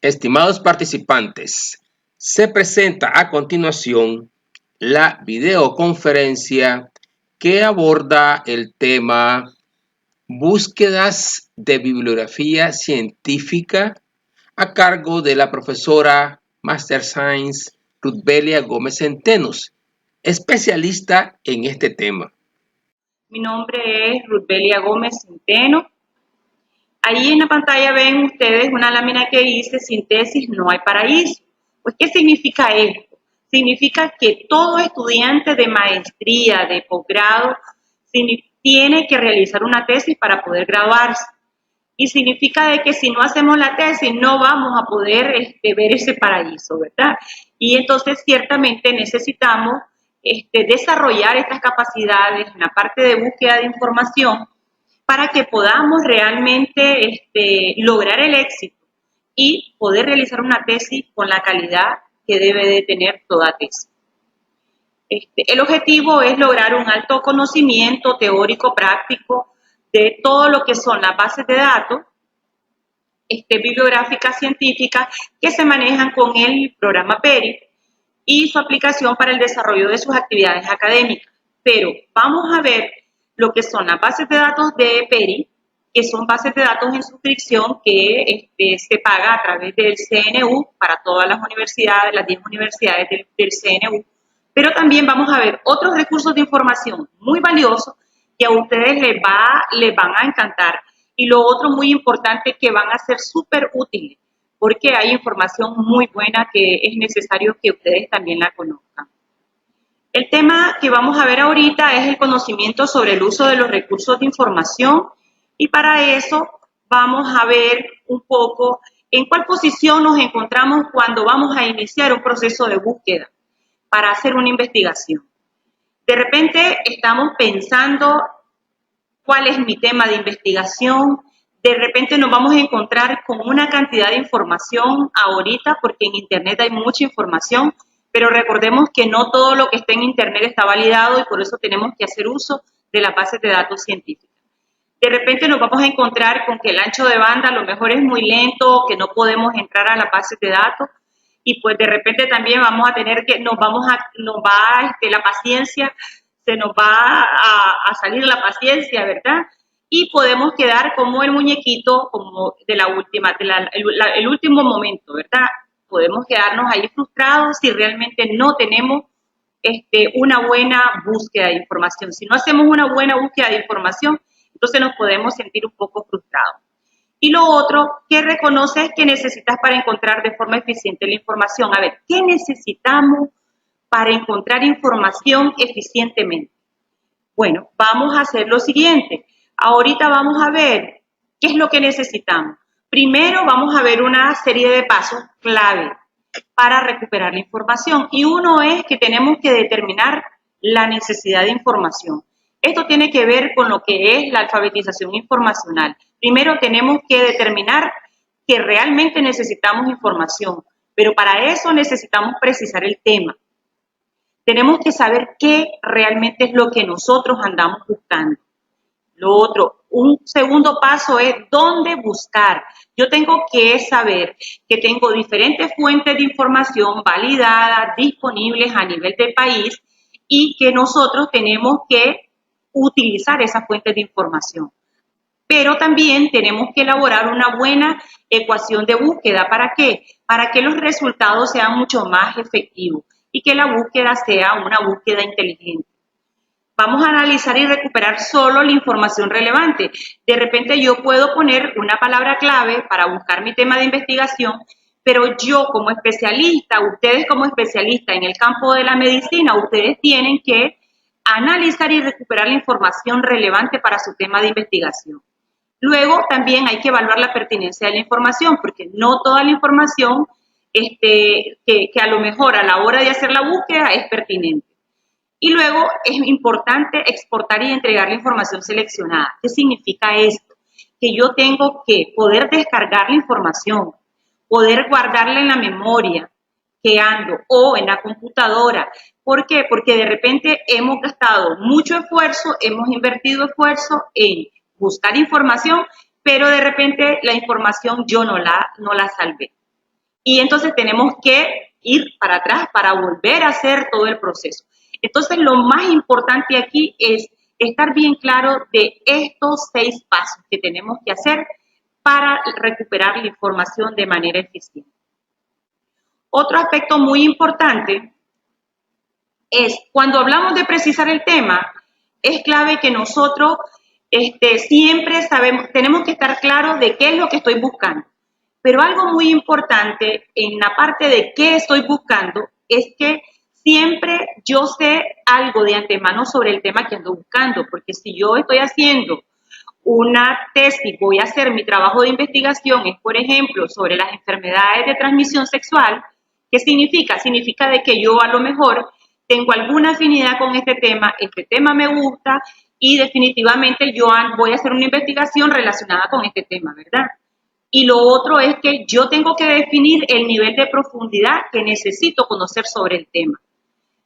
Estimados participantes, se presenta a continuación la videoconferencia que aborda el tema Búsquedas de bibliografía científica a cargo de la profesora Master Science Rutbelia Gómez Centenos, especialista en este tema. Mi nombre es Rutbelia Gómez Centeno. Ahí en la pantalla ven ustedes una lámina que dice sin tesis no hay paraíso. Pues, ¿qué significa esto? Significa que todo estudiante de maestría, de posgrado, tiene que realizar una tesis para poder graduarse. Y significa de que si no hacemos la tesis no vamos a poder ver ese paraíso, ¿verdad? Y entonces ciertamente necesitamos desarrollar estas capacidades en la parte de búsqueda de información para que podamos realmente lograr el éxito y poder realizar una tesis con la calidad que debe de tener toda tesis. El objetivo es lograr un alto conocimiento teórico práctico de todo lo que son las bases de datos bibliográficas científicas que se manejan con el programa PERI y su aplicación para el desarrollo de sus actividades académicas. Pero vamos a ver lo que son las bases de datos de PERI, que son bases de datos en suscripción que se paga a través del CNU para todas las universidades, las 10 universidades del CNU. Pero también vamos a ver otros recursos de información muy valiosos que a ustedes les van a encantar. Y lo otro muy importante, que van a ser súper útiles, porque hay información muy buena que es necesario que ustedes también la conozcan. El tema que vamos a ver ahorita es el conocimiento sobre el uso de los recursos de información, y para eso vamos a ver un poco en cuál posición nos encontramos cuando vamos a iniciar un proceso de búsqueda para hacer una investigación. De repente estamos pensando cuál es mi tema de investigación. De repente nos vamos a encontrar con una cantidad de información ahorita, porque en Internet hay mucha información, pero recordemos que no todo lo que está en Internet está validado y por eso tenemos que hacer uso de las bases de datos científicas. De repente nos vamos a encontrar con que el ancho de banda a lo mejor es muy lento, que no podemos entrar a las bases de datos, y pues de repente también vamos a tener que, la paciencia, se nos va a salir la paciencia, ¿verdad? Y podemos quedar como el muñequito, como de la última, el último momento, ¿verdad? Podemos quedarnos ahí frustrados si realmente no tenemos una buena búsqueda de información. Si no hacemos una buena búsqueda de información, entonces nos podemos sentir un poco frustrados. Y lo otro que reconoce es que necesitas para encontrar de forma eficiente la información. A ver, ¿qué necesitamos para encontrar información eficientemente? Bueno, vamos a hacer lo siguiente. Ahorita vamos a ver qué es lo que necesitamos. Primero vamos a ver una serie de pasos clave para recuperar la información. Y uno es que tenemos que determinar la necesidad de información. Esto tiene que ver con lo que es la alfabetización informacional. Primero tenemos que determinar que realmente necesitamos información, pero para eso necesitamos precisar el tema. Tenemos que saber qué realmente es lo que nosotros andamos buscando. Lo otro, un segundo paso es dónde buscar. Yo tengo que saber que tengo diferentes fuentes de información validadas, disponibles a nivel del país, y que nosotros tenemos que utilizar esas fuentes de información. Pero también tenemos que elaborar una buena ecuación de búsqueda. ¿Para qué? Para que los resultados sean mucho más efectivos y que la búsqueda sea una búsqueda inteligente. Vamos a analizar y recuperar solo la información relevante. De repente yo puedo poner una palabra clave para buscar mi tema de investigación, pero yo como especialista, ustedes como especialistas en el campo de la medicina, ustedes tienen que analizar y recuperar la información relevante para su tema de investigación. Luego también hay que evaluar la pertinencia de la información, porque no toda la información que a lo mejor a la hora de hacer la búsqueda es pertinente. Y luego es importante exportar y entregar la información seleccionada. ¿Qué significa esto? Que yo tengo que poder descargar la información, poder guardarla en la memoria que ando o en la computadora. ¿Por qué? Porque de repente hemos gastado mucho esfuerzo, hemos invertido esfuerzo en buscar información, pero de repente la información yo no la salvé. y entonces tenemos que ir para atrás para volver a hacer todo el proceso. Entonces, lo más importante aquí es estar bien claro de estos 6 pasos que tenemos que hacer para recuperar la información de manera eficiente. Otro aspecto muy importante es, cuando hablamos de precisar el tema, es clave que nosotros siempre tenemos que estar claros de qué es lo que estoy buscando. Pero algo muy importante en la parte de qué estoy buscando es que siempre yo sé algo de antemano sobre el tema que ando buscando, porque si yo estoy haciendo una tesis, voy a hacer mi trabajo de investigación, es por ejemplo sobre las enfermedades de transmisión sexual, ¿qué significa? Significa de que yo a lo mejor tengo alguna afinidad con este tema me gusta y definitivamente yo voy a hacer una investigación relacionada con este tema, ¿verdad? Y lo otro es que yo tengo que definir el nivel de profundidad que necesito conocer sobre el tema.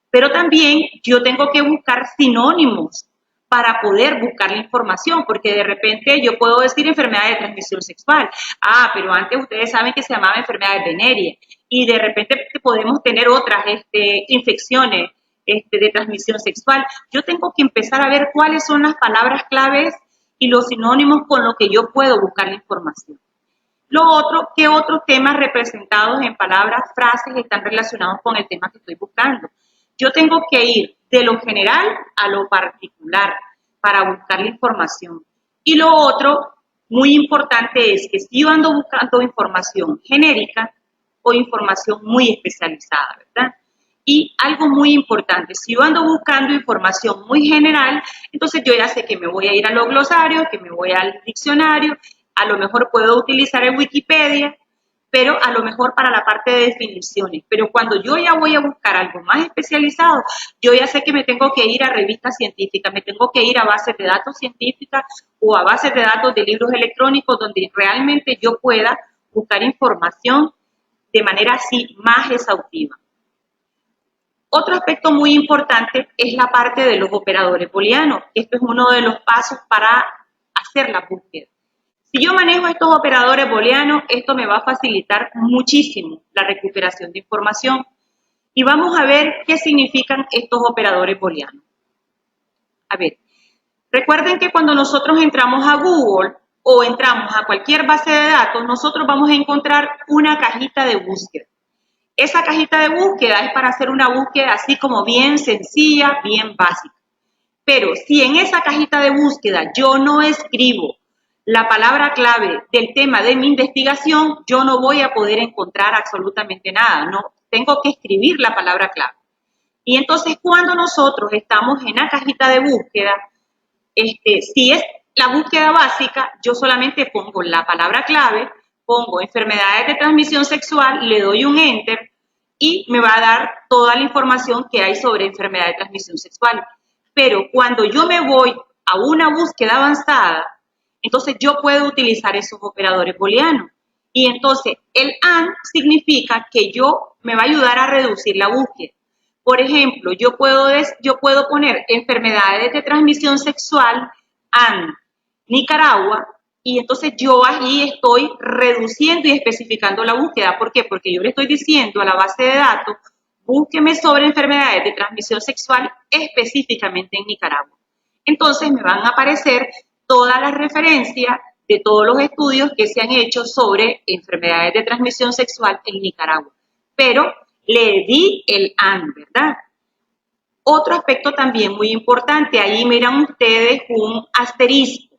Pero también yo tengo que buscar sinónimos para poder buscar la información, porque de repente yo puedo decir enfermedad de transmisión sexual. Ah, pero antes ustedes saben que se llamaba enfermedades venéreas y de repente podemos tener otras infecciones de transmisión sexual. Yo tengo que empezar a ver cuáles son las palabras claves y los sinónimos con los que yo puedo buscar la información. Lo otro, ¿qué otros temas representados en palabras, frases están relacionados con el tema que estoy buscando? Yo tengo que ir de lo general a lo particular para buscar la información. Y lo otro, muy importante, es que si yo ando buscando información genérica o información muy especializada, ¿verdad? Y algo muy importante, si yo ando buscando información muy general, entonces yo ya sé que me voy a ir a los glosarios, que me voy al diccionario, a lo mejor puedo utilizar el Wikipedia, pero a lo mejor para la parte de definiciones. Pero cuando yo ya voy a buscar algo más especializado, yo ya sé que me tengo que ir a revistas científicas, me tengo que ir a bases de datos científicas o a bases de datos de libros electrónicos donde realmente yo pueda buscar información de manera así más exhaustiva. Otro aspecto muy importante es la parte de los operadores booleanos. Esto es uno de los pasos para hacer la búsqueda. Si yo manejo estos operadores booleanos, esto me va a facilitar muchísimo la recuperación de información. Y vamos a ver qué significan estos operadores booleanos. A ver, recuerden que cuando nosotros entramos a Google o entramos a cualquier base de datos, nosotros vamos a encontrar una cajita de búsqueda. Esa cajita de búsqueda es para hacer una búsqueda así como bien sencilla, bien básica. Pero si en esa cajita de búsqueda yo no escribo la palabra clave del tema de mi investigación, yo no voy a poder encontrar absolutamente nada. No, tengo que escribir la palabra clave. Y entonces cuando nosotros estamos en la cajita de búsqueda, si es la búsqueda básica, yo solamente pongo la palabra clave, pongo enfermedades de transmisión sexual, le doy un enter y me va a dar toda la información que hay sobre enfermedades de transmisión sexual. Pero cuando yo me voy a una búsqueda avanzada, entonces yo puedo utilizar esos operadores booleanos. Y entonces el AND significa que me va a ayudar a reducir la búsqueda. Por ejemplo, yo puedo poner enfermedades de transmisión sexual AND Nicaragua y entonces yo ahí estoy reduciendo y especificando la búsqueda. ¿Por qué? Porque yo le estoy diciendo a la base de datos, búsqueme sobre enfermedades de transmisión sexual específicamente en Nicaragua. Entonces me van a aparecer todas las referencias de todos los estudios que se han hecho sobre enfermedades de transmisión sexual en Nicaragua. Pero le di el AND, ¿verdad? Otro aspecto también muy importante, ahí miran ustedes un asterisco.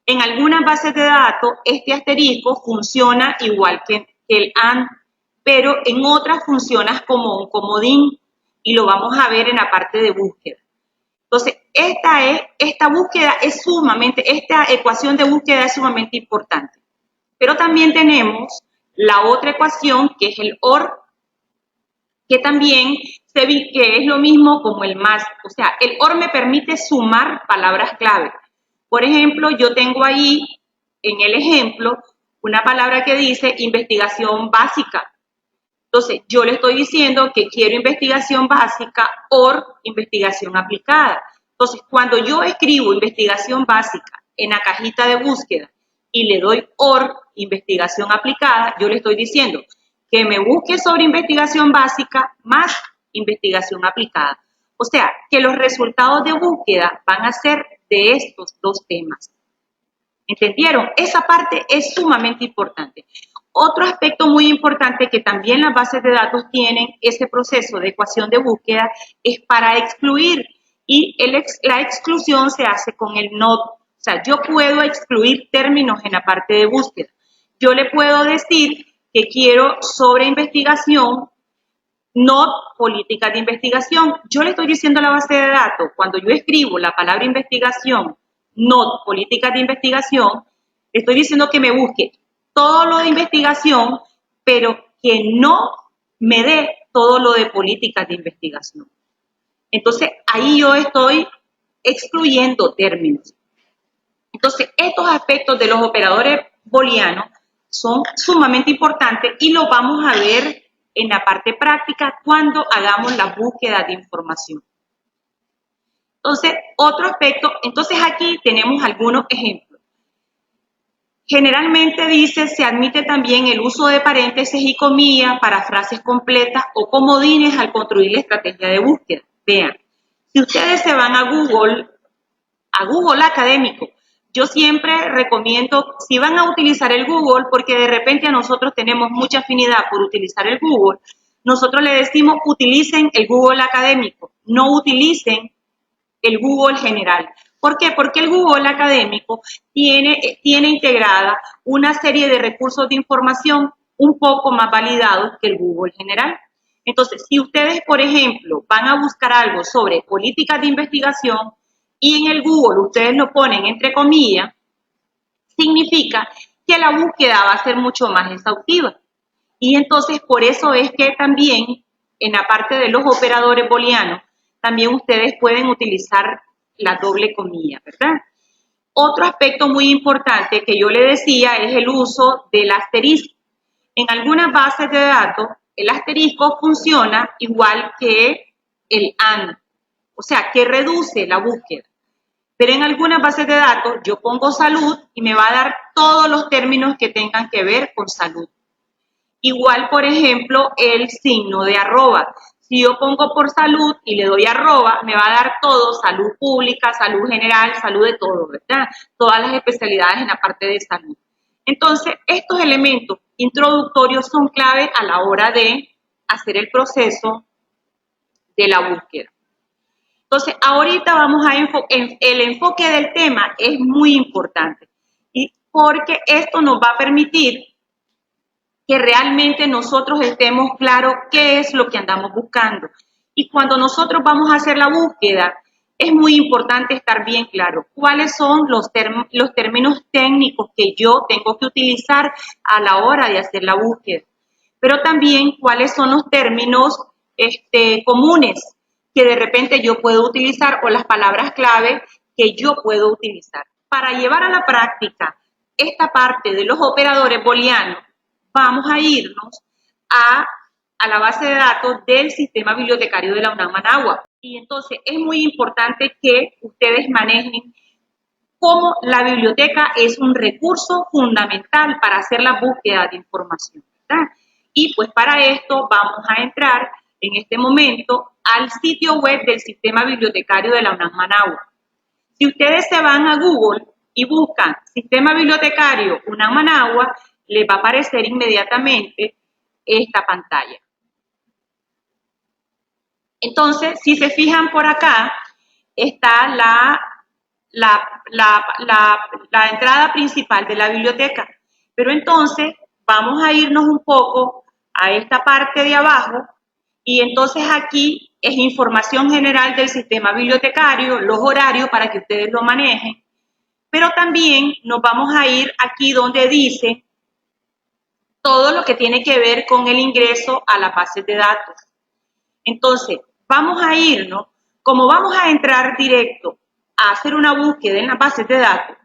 En algunas bases de datos, este asterisco funciona igual que el AND, pero en otras funciona como un comodín y lo vamos a ver en la parte de búsqueda. Entonces, esta ecuación de búsqueda es sumamente importante. Pero también tenemos la otra ecuación que es el OR, que también que es lo mismo como el más. O sea, el OR me permite sumar palabras clave. Por ejemplo, yo tengo ahí en el ejemplo una palabra que dice investigación básica. Entonces, yo le estoy diciendo que quiero investigación básica o investigación aplicada. Entonces, cuando yo escribo investigación básica en la cajita de búsqueda y le doy OR, investigación aplicada, yo le estoy diciendo, que me busque sobre investigación básica más investigación aplicada. O sea, que los resultados de búsqueda van a ser de estos dos temas. ¿Entendieron? Esa parte es sumamente importante. Otro aspecto muy importante que también las bases de datos tienen ese proceso de ecuación de búsqueda es para excluir, y la exclusión se hace con el not. O sea, yo puedo excluir términos en la parte de búsqueda. Yo le puedo decir que quiero sobre investigación, not políticas de investigación. Yo le estoy diciendo a la base de datos, cuando yo escribo la palabra investigación, not políticas de investigación, le estoy diciendo que me busque todo lo de investigación, pero que no me dé todo lo de políticas de investigación. Entonces, ahí yo estoy excluyendo términos. Entonces, estos aspectos de los operadores booleanos son sumamente importantes y lo vamos a ver en la parte práctica cuando hagamos la búsqueda de información. Entonces, otro aspecto, entonces aquí tenemos algunos ejemplos. Generalmente dice, se admite también el uso de paréntesis y comillas para frases completas o comodines al construir la estrategia de búsqueda. Vean, si ustedes se van a Google Académico, yo siempre recomiendo, si van a utilizar el Google, porque de repente a nosotros tenemos mucha afinidad por utilizar el Google, nosotros le decimos utilicen el Google Académico, no utilicen el Google general. ¿Por qué? Porque el Google Académico tiene integrada una serie de recursos de información un poco más validados que el Google general. Entonces, si ustedes, por ejemplo, van a buscar algo sobre políticas de investigación y en el Google ustedes lo ponen entre comillas, significa que la búsqueda va a ser mucho más exhaustiva. Y entonces, por eso es que también, en la parte de los operadores booleanos, también ustedes pueden utilizar la doble comilla, ¿verdad? Otro aspecto muy importante que yo le decía es el uso del asterisco. En algunas bases de datos, el asterisco funciona igual que el AND, o sea, que reduce la búsqueda. Pero en algunas bases de datos yo pongo salud y me va a dar todos los términos que tengan que ver con salud. Igual, por ejemplo, el signo de arroba. Si yo pongo por salud y le doy arroba, me va a dar todo, salud pública, salud general, salud de todo, ¿verdad? Todas las especialidades en la parte de salud. Entonces, estos elementos introductorios son clave a la hora de hacer el proceso de la búsqueda. Entonces, ahorita vamos a el enfoque del tema es muy importante, y porque esto nos va a permitir que realmente nosotros estemos claros qué es lo que andamos buscando. Y cuando nosotros vamos a hacer la búsqueda, es muy importante estar bien claro cuáles son los términos técnicos que yo tengo que utilizar a la hora de hacer la búsqueda, pero también cuáles son los términos comunes que de repente yo puedo utilizar o las palabras clave que yo puedo utilizar. Para llevar a la práctica esta parte de los operadores booleanos, vamos a irnos a la base de datos del sistema bibliotecario de la UNAM Managua. Y entonces es muy importante que ustedes manejen cómo la biblioteca es un recurso fundamental para hacer la búsqueda de información, ¿verdad? Y pues para esto vamos a entrar en este momento al sitio web del sistema bibliotecario de la UNAM Managua. Si ustedes se van a Google y buscan sistema bibliotecario UNAM Managua, les va a aparecer inmediatamente esta pantalla. Entonces, si se fijan por acá, está la entrada principal de la biblioteca. Pero entonces, vamos a irnos un poco a esta parte de abajo, y entonces aquí es información general del sistema bibliotecario, los horarios para que ustedes lo manejen. Pero también nos vamos a ir aquí donde dice todo lo que tiene que ver con el ingreso a la base de datos. Entonces, vamos a irnos, como vamos a entrar directo a hacer una búsqueda en las bases de datos,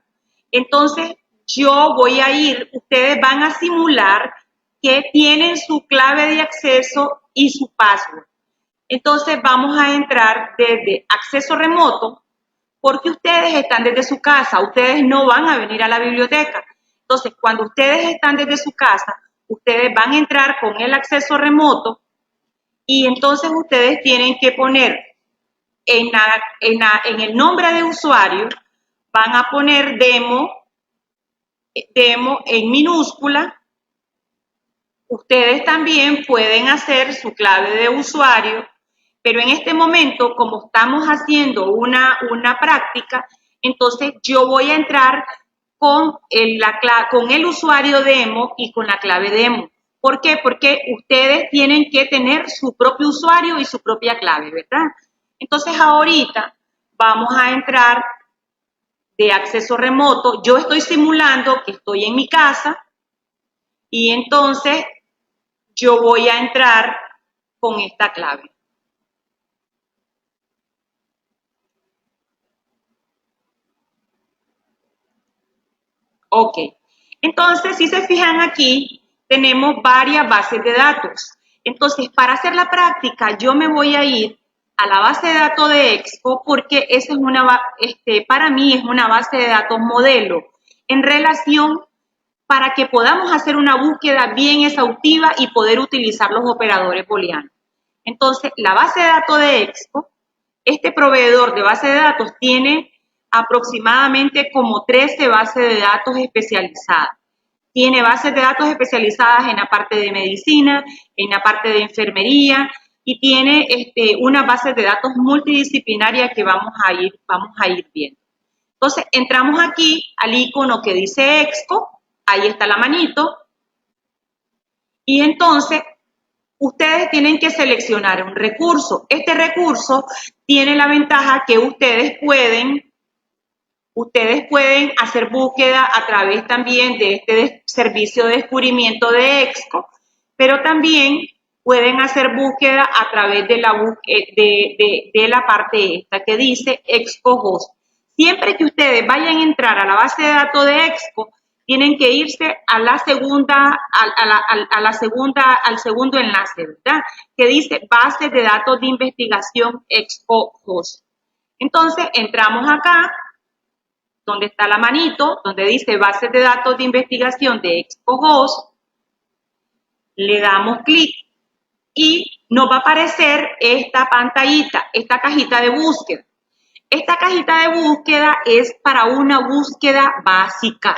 entonces yo voy a ir, ustedes van a simular que tienen su clave de acceso y su password. Entonces vamos a entrar desde acceso remoto, porque ustedes están desde su casa, ustedes no van a venir a la biblioteca. Entonces, cuando ustedes están desde su casa, ustedes van a entrar con el acceso remoto y entonces ustedes tienen que poner en el nombre de usuario, van a poner demo en minúscula. Ustedes también pueden hacer su clave de usuario, pero en este momento, como estamos haciendo una práctica, entonces yo voy a entrar con el usuario demo y con la clave demo. ¿Por qué? Porque ustedes tienen que tener su propio usuario y su propia clave, ¿verdad? Entonces ahorita vamos a entrar de acceso remoto. Yo estoy simulando que estoy en mi casa y entonces yo voy a entrar con esta clave. Ok, entonces si se fijan aquí, tenemos varias bases de datos. Entonces, para hacer la práctica, yo me voy a ir a la base de datos de Expo porque esa es para mí es una base de datos modelo en relación para que podamos hacer una búsqueda bien exhaustiva y poder utilizar los operadores booleanos. Entonces, la base de datos de Expo, este proveedor de base de datos tiene aproximadamente como 13 bases de datos especializadas. Tiene bases de datos especializadas en la parte de medicina, en la parte de enfermería y tiene unas bases de datos multidisciplinarias que vamos a ir viendo. Entonces, entramos aquí al icono que dice Expo, ahí está la manito, y entonces ustedes tienen que seleccionar un recurso. Este recurso tiene la ventaja que ustedes pueden hacer búsqueda a través también de este servicio de descubrimiento de Expo, pero también pueden hacer búsqueda a través de la parte esta que dice Expo Host. Siempre que ustedes vayan a entrar a la base de datos de Expo, tienen que irse a la segunda, al segundo enlace, ¿verdad? Que dice base de datos de investigación Expo Host. Entonces, entramos acá, donde está la manito, donde dice base de datos de investigación de Expo Host, le damos clic y nos va a aparecer esta pantallita, esta cajita de búsqueda. Esta cajita de búsqueda es para una búsqueda básica.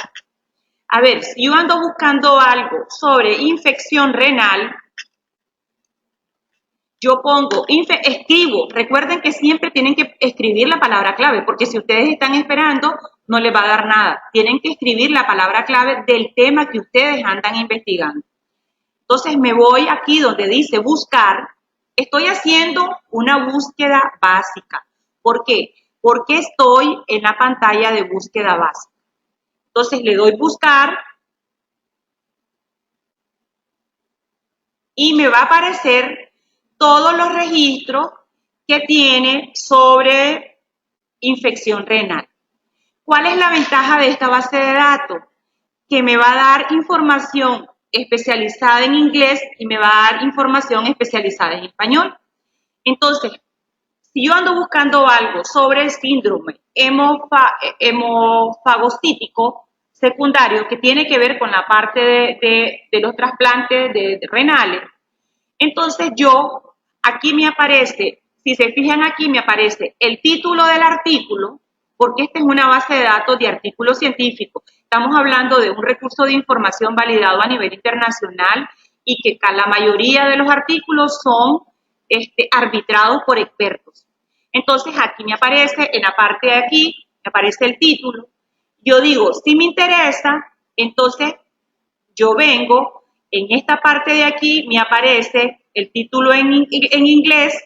A ver, si yo ando buscando algo sobre infección renal, yo escribo. Recuerden que siempre tienen que escribir la palabra clave, porque si ustedes están esperando, no les va a dar nada. Tienen que escribir la palabra clave del tema que ustedes andan investigando. Entonces me voy aquí donde dice buscar. Estoy haciendo una búsqueda básica. ¿Por qué? Porque estoy en la pantalla de búsqueda básica. Entonces le doy buscar y me va a aparecer todos los registros que tiene sobre infección renal. ¿Cuál es la ventaja de esta base de datos? Que me va a dar información especializada en inglés y me va a dar información especializada en español. Entonces, si yo ando buscando algo sobre el síndrome hemofagocítico secundario que tiene que ver con la parte de los trasplantes renales, entonces aquí me aparece, si se fijan aquí me aparece el título del artículo, porque esta es una base de datos de artículos científicos. Estamos hablando de un recurso de información validado a nivel internacional y que la mayoría de los artículos son arbitrados por expertos. Entonces aquí me aparece, en la parte de aquí, me aparece el título. Yo digo, si me interesa, entonces yo vengo, en esta parte de aquí me aparece el título en inglés,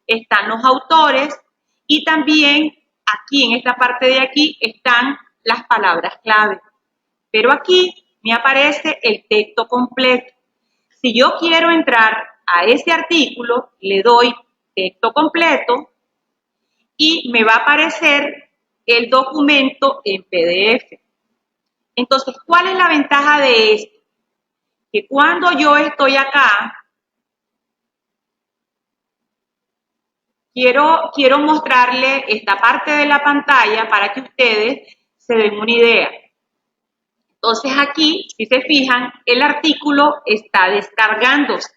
están los autores y también aquí, en esta parte de aquí, están las palabras clave. Pero aquí me aparece el texto completo. Si yo quiero entrar a ese artículo, le doy texto completo y me va a aparecer el documento en PDF. Entonces, ¿cuál es la ventaja de esto? Que cuando yo estoy acá, quiero mostrarle esta parte de la pantalla para que ustedes se den una idea. Entonces aquí, si se fijan, el artículo está descargándose.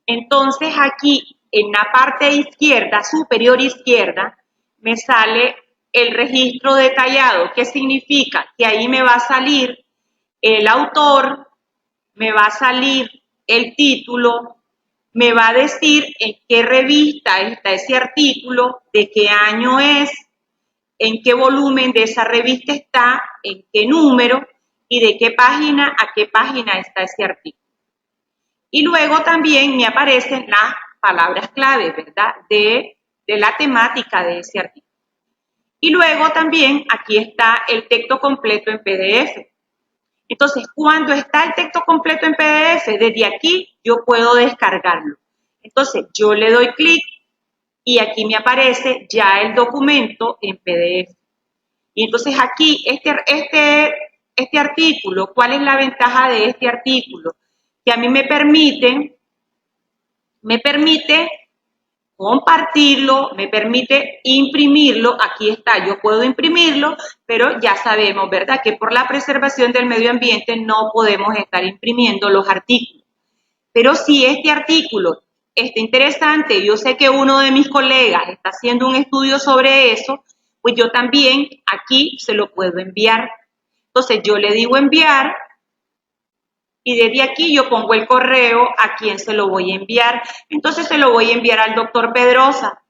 Entonces aquí en la parte izquierda, superior izquierda, me sale el registro detallado. ¿Qué significa? Que ahí me va a salir el autor, me va a salir el título, me va a decir en qué revista está ese artículo, de qué año es, en qué volumen de esa revista está, en qué número y de qué página a qué página está ese artículo. Y luego también me aparecen las palabras clave, ¿verdad? De la temática de ese artículo. Y luego también aquí está el texto completo en PDF. Entonces, cuando está el texto completo en PDF, desde aquí yo puedo descargarlo. Entonces, yo le doy clic y aquí me aparece ya el documento en PDF. Y entonces aquí, este artículo, ¿cuál es la ventaja de este artículo? Que a mí me permite compartirlo, me permite imprimirlo, aquí está, yo puedo imprimirlo, pero ya sabemos, ¿verdad?, que por la preservación del medio ambiente no podemos estar imprimiendo los artículos. Pero si este artículo está interesante, yo sé que uno de mis colegas está haciendo un estudio sobre eso, pues yo también aquí se lo puedo enviar. Entonces yo le digo enviar y desde aquí yo pongo el correo a quien se lo voy a enviar. Entonces se lo voy a enviar al doctor Pedrosa.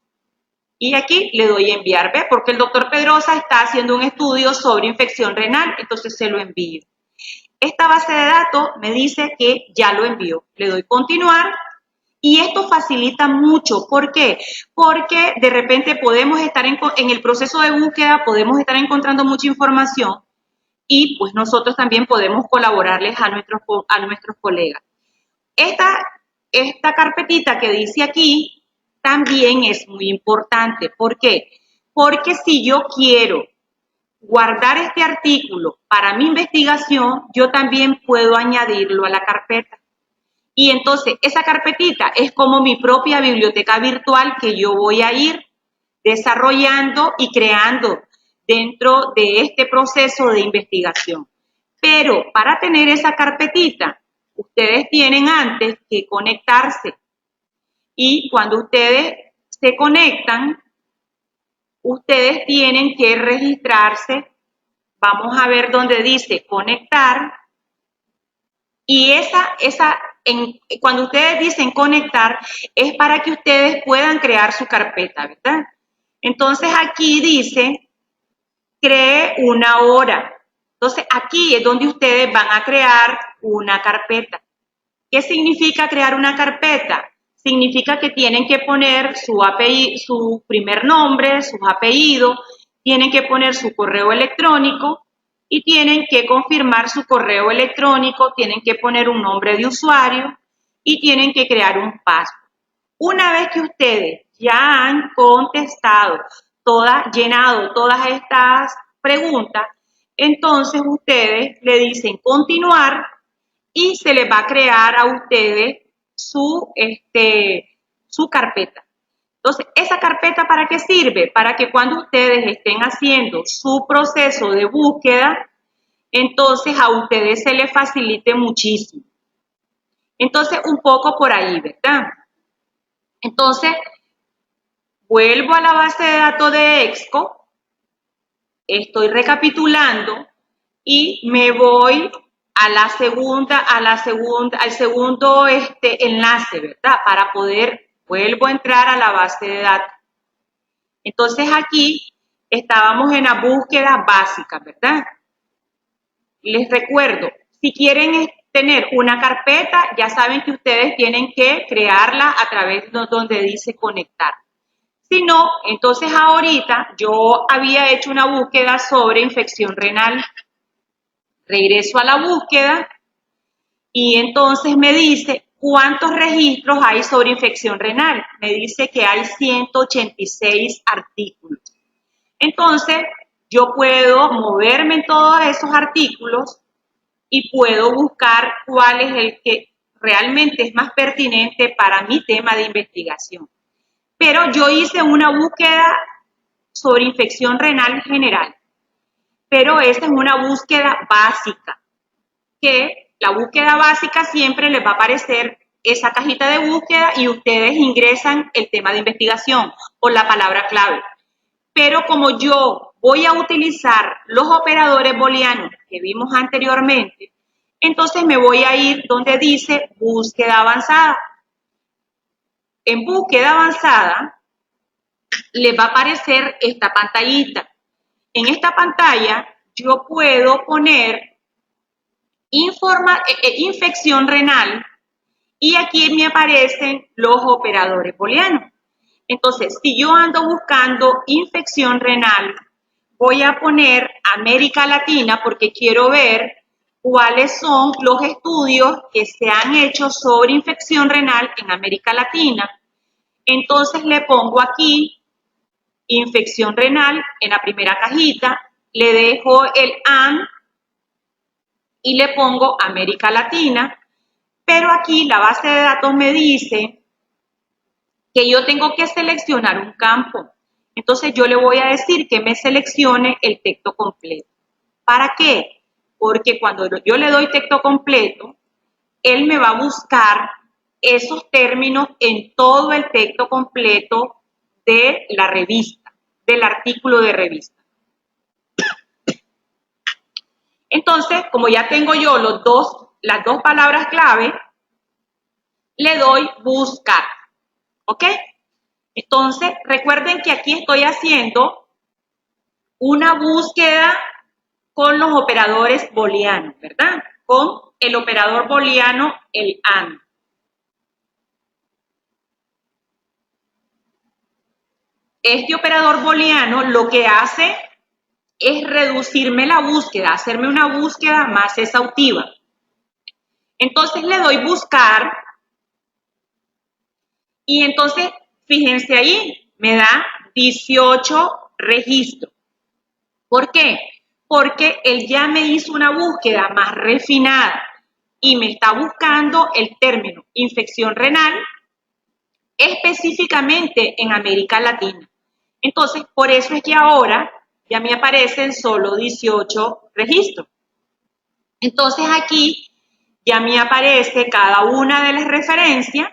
Y aquí le doy enviar, ¿ve? Porque el doctor Pedrosa está haciendo un estudio sobre infección renal, entonces se lo envío. Esta base de datos me dice que ya lo envió. Le doy continuar y esto facilita mucho. ¿Por qué? Porque de repente podemos estar en el proceso de búsqueda, podemos estar encontrando mucha información y pues nosotros también podemos colaborarles a nuestros colegas. Esta carpetita que dice aquí también es muy importante. ¿Por qué? Porque si yo quiero guardar este artículo para mi investigación, yo también puedo añadirlo a la carpeta. Y entonces esa carpetita es como mi propia biblioteca virtual que yo voy a ir desarrollando y creando dentro de este proceso de investigación. Pero para tener esa carpetita, ustedes tienen antes que conectarse. Y cuando ustedes se conectan, ustedes tienen que registrarse. Vamos a ver donde dice conectar. Y cuando ustedes dicen conectar, es para que ustedes puedan crear su carpeta, ¿verdad? Entonces aquí dice, cree una hora. Entonces aquí es donde ustedes van a crear una carpeta. ¿Qué significa crear una carpeta? Significa que tienen que poner su primer nombre, sus apellidos, tienen que poner su correo electrónico y tienen que confirmar su correo electrónico, tienen que poner un nombre de usuario y tienen que crear un password. Una vez que ustedes ya han contestado, llenado todas estas preguntas, entonces ustedes le dicen continuar y se les va a crear a ustedes su carpeta. Entonces, ¿esa carpeta para qué sirve? Para que cuando ustedes estén haciendo su proceso de búsqueda, entonces a ustedes se les facilite muchísimo. Entonces, un poco por ahí, ¿verdad? Entonces, vuelvo a la base de datos de EXCO, estoy recapitulando y me voy al segundo enlace, ¿verdad? Para poder, vuelvo a entrar a la base de datos. Entonces aquí estábamos en la búsqueda básica, ¿verdad? Les recuerdo, si quieren tener una carpeta, ya saben que ustedes tienen que crearla a través de donde dice conectar. Si no, entonces ahorita yo había hecho una búsqueda sobre infección renal. Regreso a la búsqueda y entonces me dice cuántos registros hay sobre infección renal. Me dice que hay 186 artículos. Entonces, yo puedo moverme en todos esos artículos y puedo buscar cuál es el que realmente es más pertinente para mi tema de investigación. Pero yo hice una búsqueda sobre infección renal general. Pero esta es una búsqueda básica. que la búsqueda básica siempre les va a aparecer esa cajita de búsqueda y ustedes ingresan el tema de investigación o la palabra clave. Pero como yo voy a utilizar los operadores booleanos que vimos anteriormente, entonces me voy a ir donde dice búsqueda avanzada. En búsqueda avanzada les va a aparecer esta pantallita. En esta pantalla yo puedo poner infección renal y aquí me aparecen los operadores booleanos. Entonces, si yo ando buscando infección renal, voy a poner América Latina porque quiero ver cuáles son los estudios que se han hecho sobre infección renal en América Latina. Entonces le pongo aquí infección renal en la primera cajita, le dejo el AN y le pongo América Latina, pero aquí la base de datos me dice que yo tengo que seleccionar un campo. Entonces yo le voy a decir que me seleccione el texto completo. ¿Para qué? Porque cuando yo le doy texto completo, él me va a buscar esos términos en todo el texto completo de la revista, del artículo de revista. Entonces, como ya tengo yo las dos palabras clave, le doy buscar. ¿Ok? Entonces, recuerden que aquí estoy haciendo una búsqueda con los operadores booleanos, ¿verdad? Con el operador booleano, el AND. Este operador booleano lo que hace es reducirme la búsqueda, hacerme una búsqueda más exhaustiva. Entonces le doy buscar y entonces, fíjense ahí, me da 18 registros. ¿Por qué? Porque él ya me hizo una búsqueda más refinada y me está buscando el término infección renal específicamente en América Latina. Entonces, por eso es que ahora ya me aparecen solo 18 registros. Entonces, aquí ya me aparece cada una de las referencias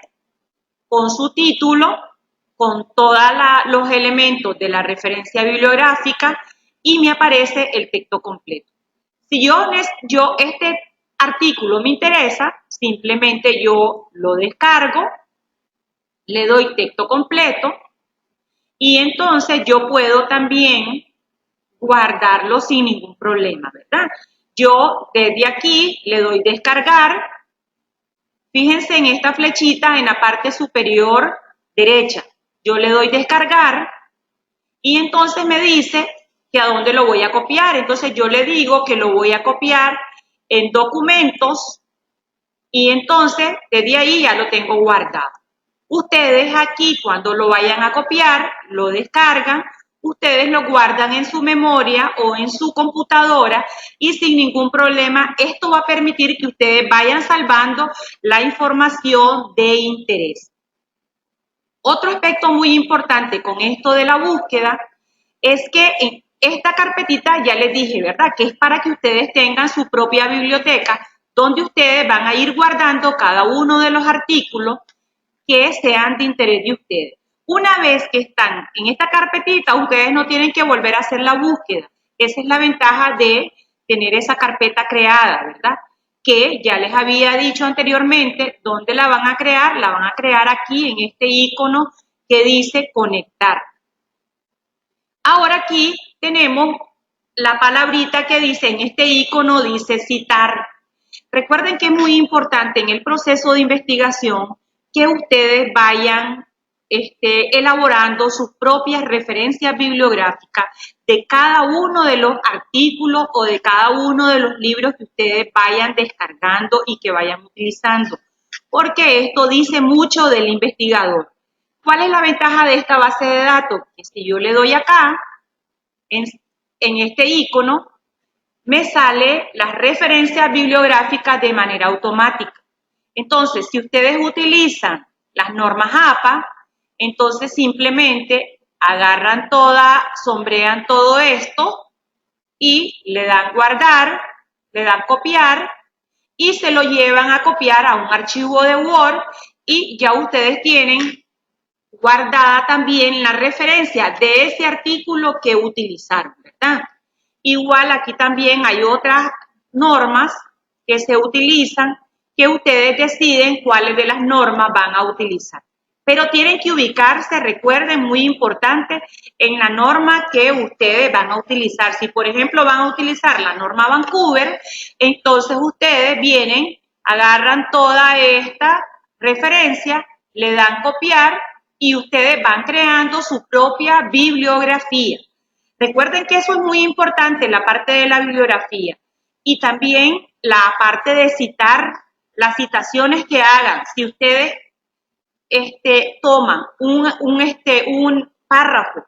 con su título, con todos los elementos de la referencia bibliográfica y me aparece el texto completo. Si este artículo me interesa, simplemente yo lo descargo, le doy texto completo y entonces yo puedo también guardarlo sin ningún problema, ¿verdad? Yo desde aquí le doy descargar. Fíjense en esta flechita en la parte superior derecha. Yo le doy descargar y entonces me dice que a dónde lo voy a copiar. Entonces yo le digo que lo voy a copiar en documentos y entonces desde ahí ya lo tengo guardado. Ustedes aquí cuando lo vayan a copiar, lo descargan, ustedes lo guardan en su memoria o en su computadora y sin ningún problema esto va a permitir que ustedes vayan salvando la información de interés. Otro aspecto muy importante con esto de la búsqueda es que en esta carpetita ya les dije, ¿verdad? Que es para que ustedes tengan su propia biblioteca donde ustedes van a ir guardando cada uno de los artículos que sean de interés de ustedes. Una vez que están en esta carpetita, ustedes no tienen que volver a hacer la búsqueda. Esa es la ventaja de tener esa carpeta creada, ¿verdad? Que ya les había dicho anteriormente, ¿dónde la van a crear? La van a crear aquí en este icono que dice conectar. Ahora aquí tenemos la palabrita que dice, en este icono dice citar. Recuerden que es muy importante en el proceso de investigación que ustedes vayan elaborando sus propias referencias bibliográficas de cada uno de los artículos o de cada uno de los libros que ustedes vayan descargando y que vayan utilizando, porque esto dice mucho del investigador. ¿Cuál es la ventaja de esta base de datos? Que si yo le doy acá, en este icono, me sale las referencias bibliográficas de manera automática. Entonces, si ustedes utilizan las normas APA, entonces simplemente agarran sombrean todo esto y le dan guardar, le dan copiar y se lo llevan a copiar a un archivo de Word y ya ustedes tienen guardada también la referencia de ese artículo que utilizaron, ¿verdad? Igual aquí también hay otras normas que se utilizan que ustedes deciden cuáles de las normas van a utilizar. Pero tienen que ubicarse, recuerden, muy importante, en la norma que ustedes van a utilizar. Si, por ejemplo, van a utilizar la norma Vancouver, entonces ustedes vienen, agarran toda esta referencia, le dan copiar y ustedes van creando su propia bibliografía. Recuerden que eso es muy importante, la parte de la bibliografía. Y también la parte de citar, las citaciones que hagan. Si ustedes toman un párrafo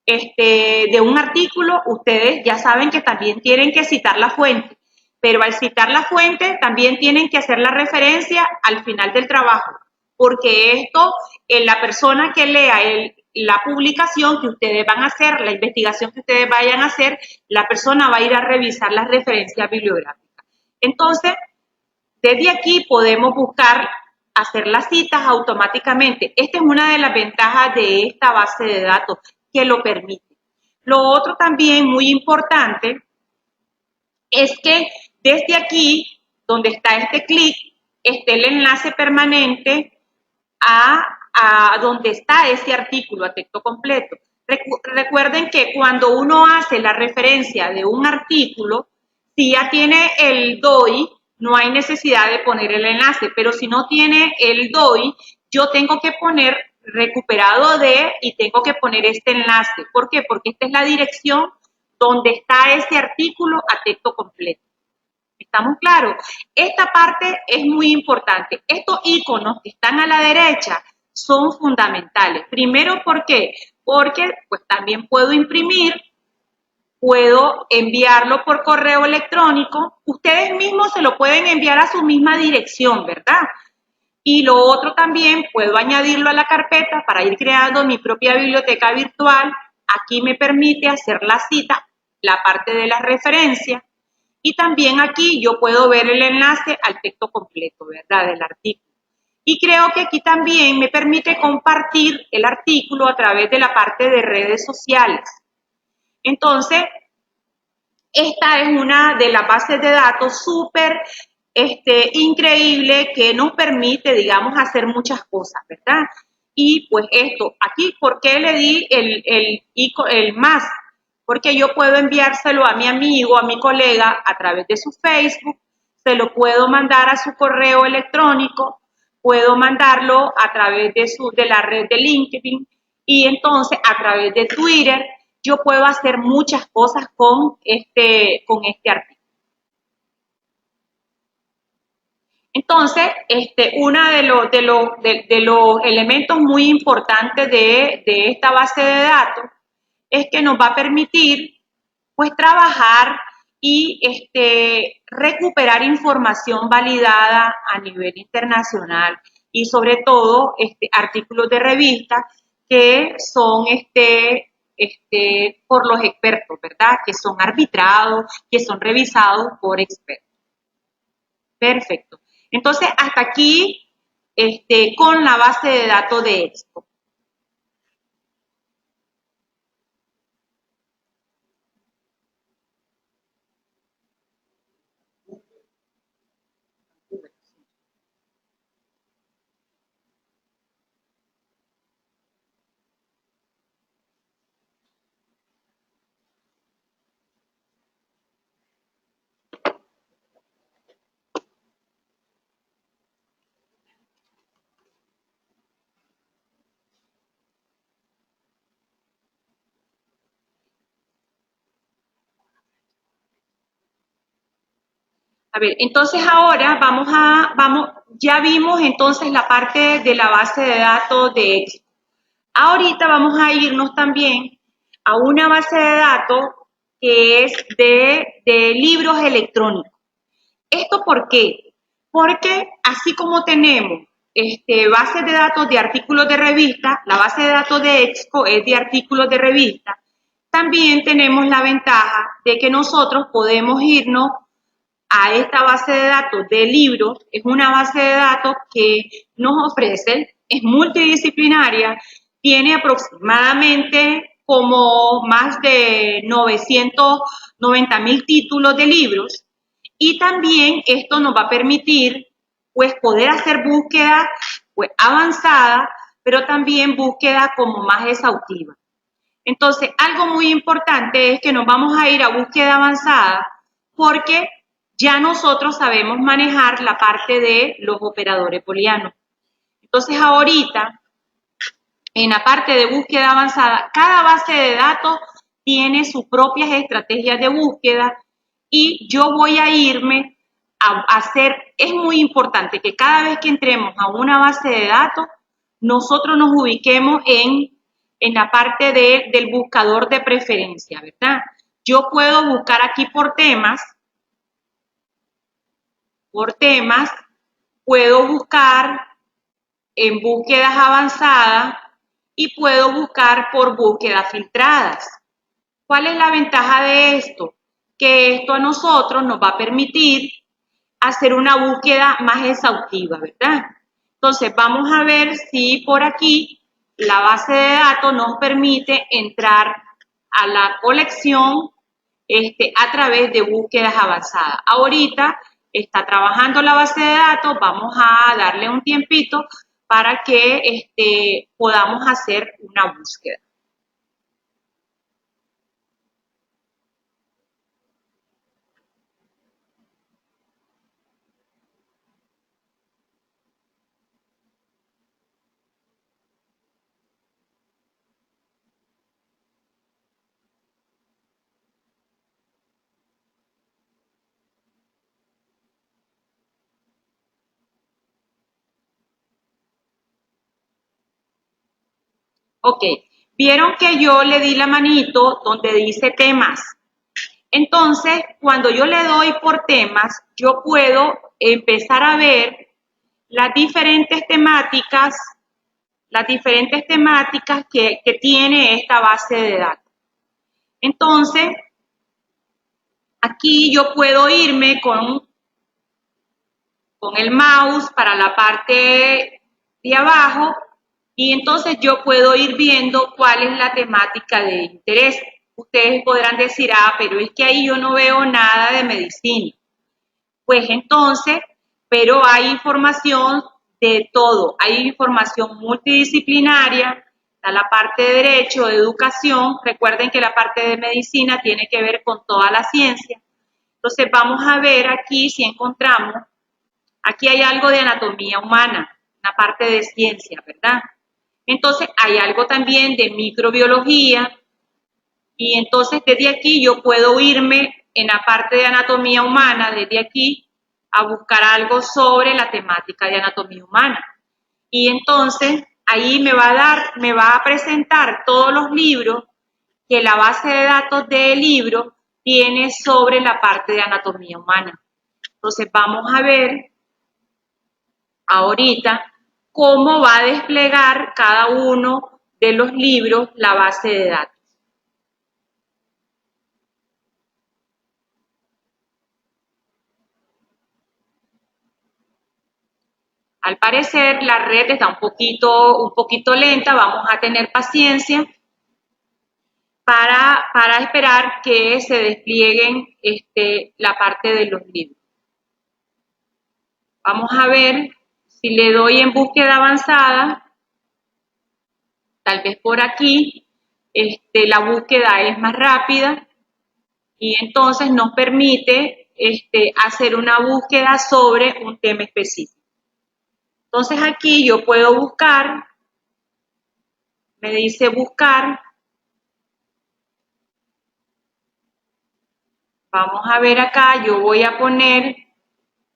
de un artículo, ustedes ya saben que también tienen que citar la fuente. Pero al citar la fuente, también tienen que hacer la referencia al final del trabajo. Porque esto, la persona que lea la publicación que ustedes van a hacer, la investigación que ustedes vayan a hacer, la persona va a ir a revisar las referencias bibliográficas. Entonces, desde aquí podemos buscar hacer las citas automáticamente. Esta es una de las ventajas de esta base de datos que lo permite. Lo otro también muy importante es que desde aquí, donde está este clic, esté el enlace permanente a donde está ese artículo, a texto completo. Recuerden que cuando uno hace la referencia de un artículo, si ya tiene el DOI, no hay necesidad de poner el enlace, pero si no tiene el DOI, yo tengo que poner recuperado de y tengo que poner este enlace. ¿Por qué? Porque esta es la dirección donde está ese artículo a texto completo. ¿Estamos claros? Esta parte es muy importante. Estos iconos que están a la derecha son fundamentales. Primero, ¿por qué? Porque pues también puedo imprimir, puedo enviarlo por correo electrónico. Ustedes mismos se lo pueden enviar a su misma dirección, ¿verdad? Y lo otro también, puedo añadirlo a la carpeta para ir creando mi propia biblioteca virtual. Aquí me permite hacer la cita, la parte de la referencia. Y también aquí yo puedo ver el enlace al texto completo, ¿verdad? Del artículo. Y creo que aquí también me permite compartir el artículo a través de la parte de redes sociales. Entonces, esta es una de las bases de datos súper increíble que nos permite, digamos, hacer muchas cosas, ¿verdad? Y pues esto, aquí, ¿por qué le di el más? Porque yo puedo enviárselo a mi amigo, a mi colega, a través de su Facebook, se lo puedo mandar a su correo electrónico, puedo mandarlo a través de la red de LinkedIn y entonces a través de Twitter yo puedo hacer muchas cosas con este artículo. Entonces, uno de los elementos muy importantes de esta base de datos es que nos va a permitir, pues, trabajar y recuperar información validada a nivel internacional y sobre todo artículos de revista que son por los expertos, ¿verdad? Que son arbitrados, que son revisados por expertos. Perfecto. Entonces, hasta aquí con la base de datos de Expo. A ver, entonces ahora ya vimos entonces la parte de la base de datos de Expo. Ahorita vamos a irnos también a una base de datos que es de libros electrónicos. ¿Esto por qué? Porque así como tenemos bases de datos de artículos de revista, la base de datos de Expo es de artículos de revista, también tenemos la ventaja de que nosotros podemos irnos a esta base de datos de libros. Es una base de datos que nos ofrece, es multidisciplinaria, tiene aproximadamente como más de 990.000 títulos de libros, y también esto nos va a permitir pues poder hacer búsqueda pues avanzada, pero también búsqueda como más exhaustiva. Entonces, algo muy importante es que nos vamos a ir a búsqueda avanzada porque ya nosotros sabemos manejar la parte de los operadores booleanos. Entonces, ahorita, en la parte de búsqueda avanzada, cada base de datos tiene sus propias estrategias de búsqueda y yo voy a irme a hacer, es muy importante que cada vez que entremos a una base de datos, nosotros nos ubiquemos en la parte del buscador de preferencia, ¿verdad? Yo puedo buscar aquí por temas, puedo buscar en búsquedas avanzadas y puedo buscar por búsquedas filtradas. ¿Cuál es la ventaja de esto? Que esto a nosotros nos va a permitir hacer una búsqueda más exhaustiva, ¿verdad? Entonces, vamos a ver si por aquí la base de datos nos permite entrar a la colección a través de búsquedas avanzadas. Ahorita está trabajando la base de datos, vamos a darle un tiempito para que podamos hacer una búsqueda. Ok, vieron que yo le di la manito donde dice temas. Entonces, cuando yo le doy por temas, yo puedo empezar a ver las diferentes temáticas que tiene esta base de datos. Entonces, aquí yo puedo irme con el mouse para la parte de abajo y entonces yo puedo ir viendo cuál es la temática de interés. Ustedes podrán decir, pero es que ahí yo no veo nada de medicina. Pues entonces, pero hay información de todo, hay información multidisciplinaria, está la parte de derecho, de educación, recuerden que la parte de medicina tiene que ver con toda la ciencia. Entonces vamos a ver aquí si encontramos, aquí hay algo de anatomía humana, una parte de ciencia, ¿verdad? Entonces hay algo también de microbiología y entonces desde aquí yo puedo irme en la parte de anatomía humana, desde aquí, a buscar algo sobre la temática de anatomía humana. Y entonces ahí me va a presentar todos los libros que la base de datos del libro tiene sobre la parte de anatomía humana. Entonces vamos a ver ahorita cómo va a desplegar cada uno de los libros la base de datos. Al parecer la red está un poquito lenta, vamos a tener paciencia para esperar que se desplieguen la parte de los libros. Vamos a ver si le doy en búsqueda avanzada, tal vez por aquí la búsqueda es más rápida y entonces nos permite hacer una búsqueda sobre un tema específico. Entonces aquí yo puedo buscar, me dice buscar, vamos a ver acá, yo voy a poner,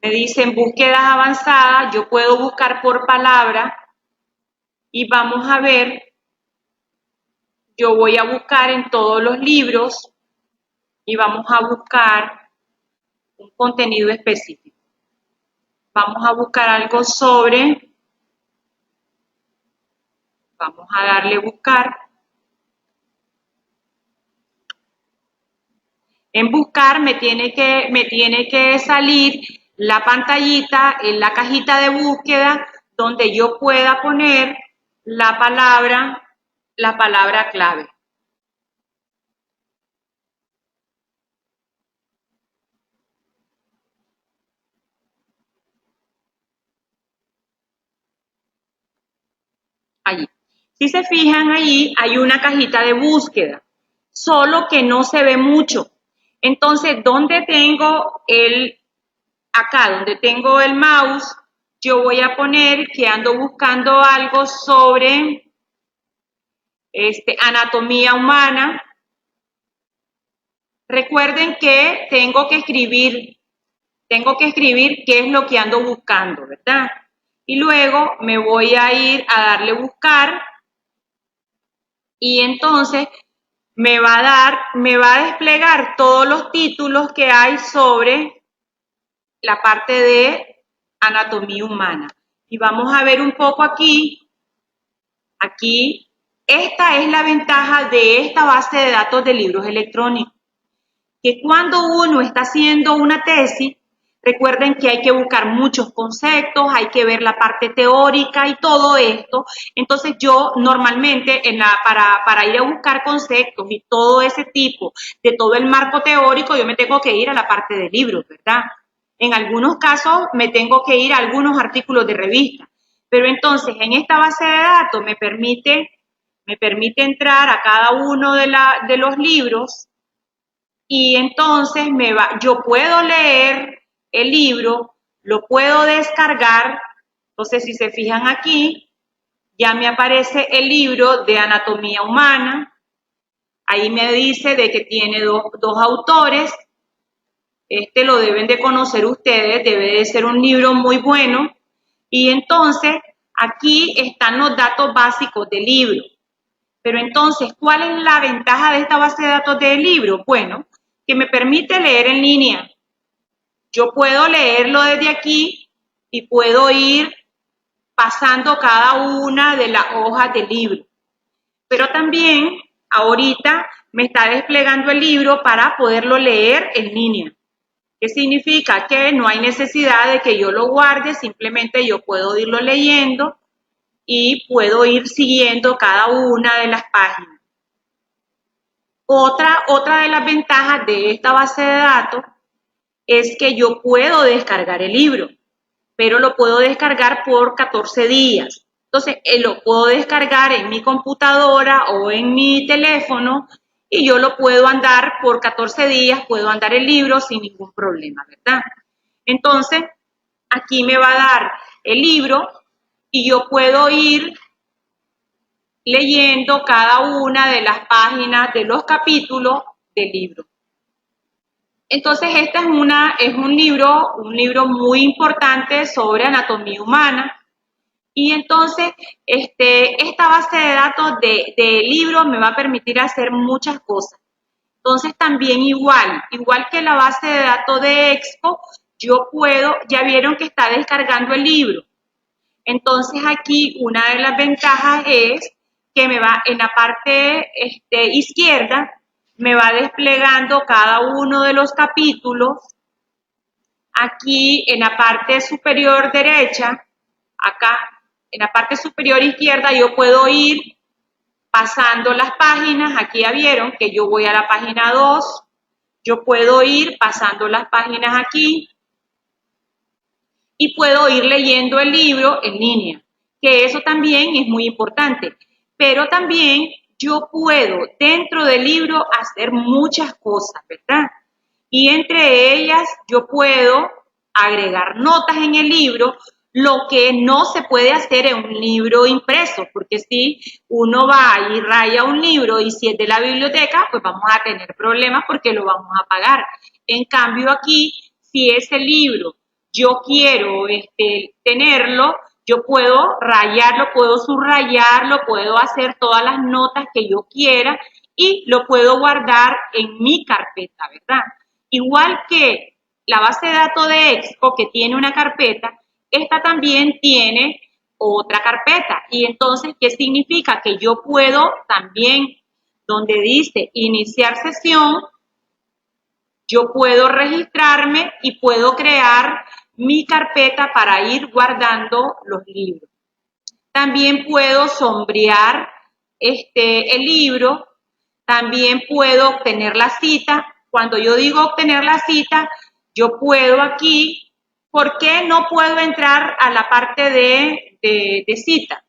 me dice en búsquedas avanzadas, yo puedo buscar por palabra y vamos a ver, yo voy a buscar en todos los libros y vamos a buscar un contenido específico. Vamos a buscar algo sobre, vamos a darle buscar. En buscar me tiene que salir la pantallita en la cajita de búsqueda donde yo pueda poner la palabra clave. Allí. Si se fijan allí, hay una cajita de búsqueda, solo que no se ve mucho. Entonces, donde tengo acá donde tengo el mouse, yo voy a poner que ando buscando algo sobre anatomía humana. Recuerden que tengo que escribir qué es lo que ando buscando, ¿verdad? Y luego me voy a ir a darle buscar y entonces me va a desplegar todos los títulos que hay sobre la parte de anatomía humana. Y vamos a ver un poco aquí, esta es la ventaja de esta base de datos de libros electrónicos, que cuando uno está haciendo una tesis, recuerden que hay que buscar muchos conceptos, hay que ver la parte teórica y todo esto. Entonces yo normalmente para ir a buscar conceptos y todo ese tipo de todo el marco teórico, yo me tengo que ir a la parte de libros, ¿verdad? En algunos casos me tengo que ir a algunos artículos de revista. Pero entonces en esta base de datos me permite entrar a cada uno de los libros y entonces yo puedo leer el libro, lo puedo descargar. Entonces, si se fijan aquí, ya me aparece el libro de anatomía humana. Ahí me dice de que tiene dos autores. Lo deben de conocer ustedes, debe de ser un libro muy bueno. Y entonces, aquí están los datos básicos del libro. Pero entonces, ¿cuál es la ventaja de esta base de datos del libro? Bueno, que me permite leer en línea. Yo puedo leerlo desde aquí y puedo ir pasando cada una de las hojas del libro. Pero también ahorita me está desplegando el libro para poderlo leer en línea. ¿Qué significa? Que no hay necesidad de que yo lo guarde, simplemente yo puedo irlo leyendo y puedo ir siguiendo cada una de las páginas. Otra de las ventajas de esta base de datos es que yo puedo descargar el libro, pero lo puedo descargar por 14 días. Entonces, lo puedo descargar en mi computadora o en mi teléfono y yo lo puedo andar por 14 días, puedo andar el libro sin ningún problema, ¿verdad? Entonces, aquí me va a dar el libro y yo puedo ir leyendo cada una de las páginas de los capítulos del libro. Entonces, este es un libro muy importante sobre anatomía humana. Y entonces, esta base de datos de libros me va a permitir hacer muchas cosas. Entonces, también igual que la base de datos de Expo, ya vieron que está descargando el libro. Entonces, aquí una de las ventajas es que me va en la parte izquierda, me va desplegando cada uno de los capítulos. Aquí en la parte superior derecha, acá en la parte superior izquierda, yo puedo ir pasando las páginas. Aquí ya vieron que yo voy a la página 2. Yo puedo ir pasando las páginas aquí y puedo ir leyendo el libro en línea, que eso también es muy importante. Pero también yo puedo dentro del libro hacer muchas cosas, ¿verdad? Y entre ellas yo puedo agregar notas en el libro, lo que no se puede hacer en un libro impreso, porque si uno va y raya un libro y si es de la biblioteca, pues vamos a tener problemas porque lo vamos a pagar. En cambio aquí, si ese libro yo quiero tenerlo, yo puedo rayarlo, puedo subrayarlo, puedo hacer todas las notas que yo quiera y lo puedo guardar en mi carpeta, ¿verdad? Igual que la base de datos de Expo, que tiene una carpeta, esta también tiene otra carpeta. Y entonces, ¿qué significa? Que yo puedo también, donde dice iniciar sesión, yo puedo registrarme y puedo crear mi carpeta para ir guardando los libros. También puedo sombrear el libro, también puedo obtener la cita. Cuando yo digo obtener la cita, yo puedo aquí, ¿por qué no puedo entrar a la parte de cita?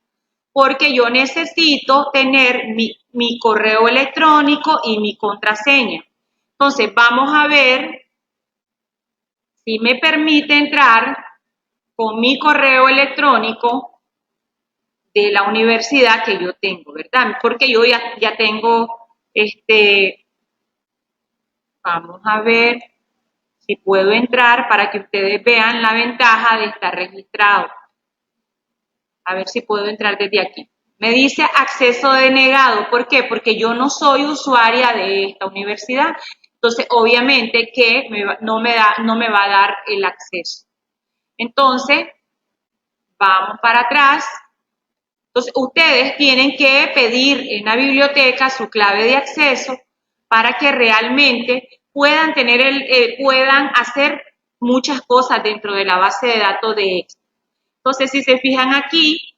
Porque yo necesito tener mi correo electrónico y mi contraseña. Entonces, vamos a ver si me permite entrar con mi correo electrónico de la universidad que yo tengo, ¿verdad? Porque yo ya tengo, vamos a ver si puedo entrar para que ustedes vean la ventaja de estar registrado. A ver si puedo entrar desde aquí. Me dice acceso denegado. ¿Por qué? Porque yo no soy usuaria de esta universidad. Entonces, obviamente que no me va a dar el acceso. Entonces, vamos para atrás. Entonces, ustedes tienen que pedir en la biblioteca su clave de acceso para que realmente puedan puedan hacer muchas cosas dentro de la base de datos de Excel. Entonces, si se fijan aquí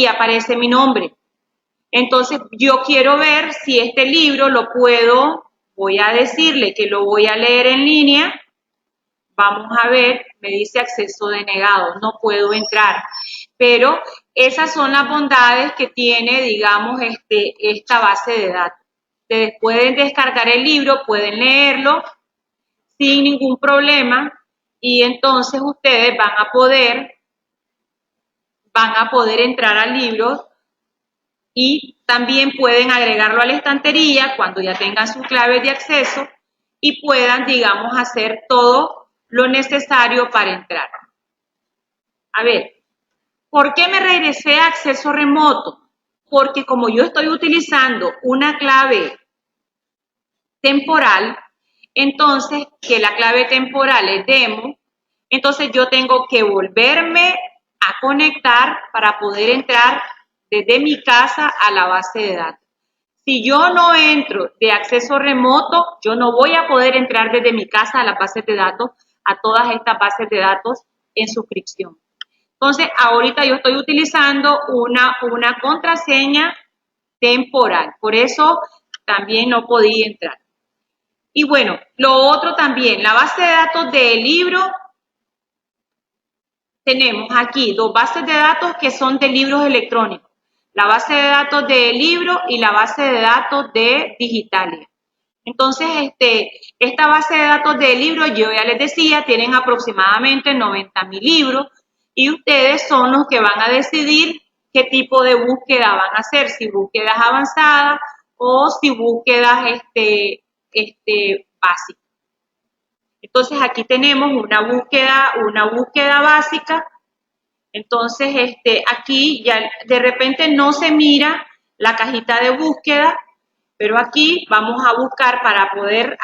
aparece mi nombre. Entonces, yo quiero ver si este libro voy a decirle que lo voy a leer en línea. Vamos a ver, me dice acceso denegado, no puedo entrar. Pero esas son las bondades que tiene, digamos, esta base de datos. Ustedes pueden descargar el libro, pueden leerlo sin ningún problema y entonces ustedes van a poder entrar al libro y también pueden agregarlo a la estantería cuando ya tengan su clave de acceso y puedan, digamos, hacer todo lo necesario para entrar. A ver, ¿por qué me regresé a acceso remoto? Porque como yo estoy utilizando una clave temporal, entonces, que la clave temporal es demo, entonces yo tengo que volverme a conectar para poder entrar desde mi casa a la base de datos. Si yo no entro de acceso remoto, yo no voy a poder entrar desde mi casa a las bases de datos, a todas estas bases de datos en suscripción. Entonces, ahorita yo estoy utilizando una contraseña temporal, por eso también no podía entrar. Y bueno, lo otro también, la base de datos del libro, tenemos aquí dos bases de datos que son de libros electrónicos. La base de datos de libro y la base de datos de digitales. Entonces, esta base de datos de libros, yo ya les decía, tienen aproximadamente 90,000 libros y ustedes son los que van a decidir qué tipo de búsqueda van a hacer, si búsquedas avanzadas o si búsquedas básicas. Entonces, aquí tenemos una búsqueda básica. Entonces, aquí ya de repente no se mira la cajita de búsqueda, pero aquí vamos a buscar para poder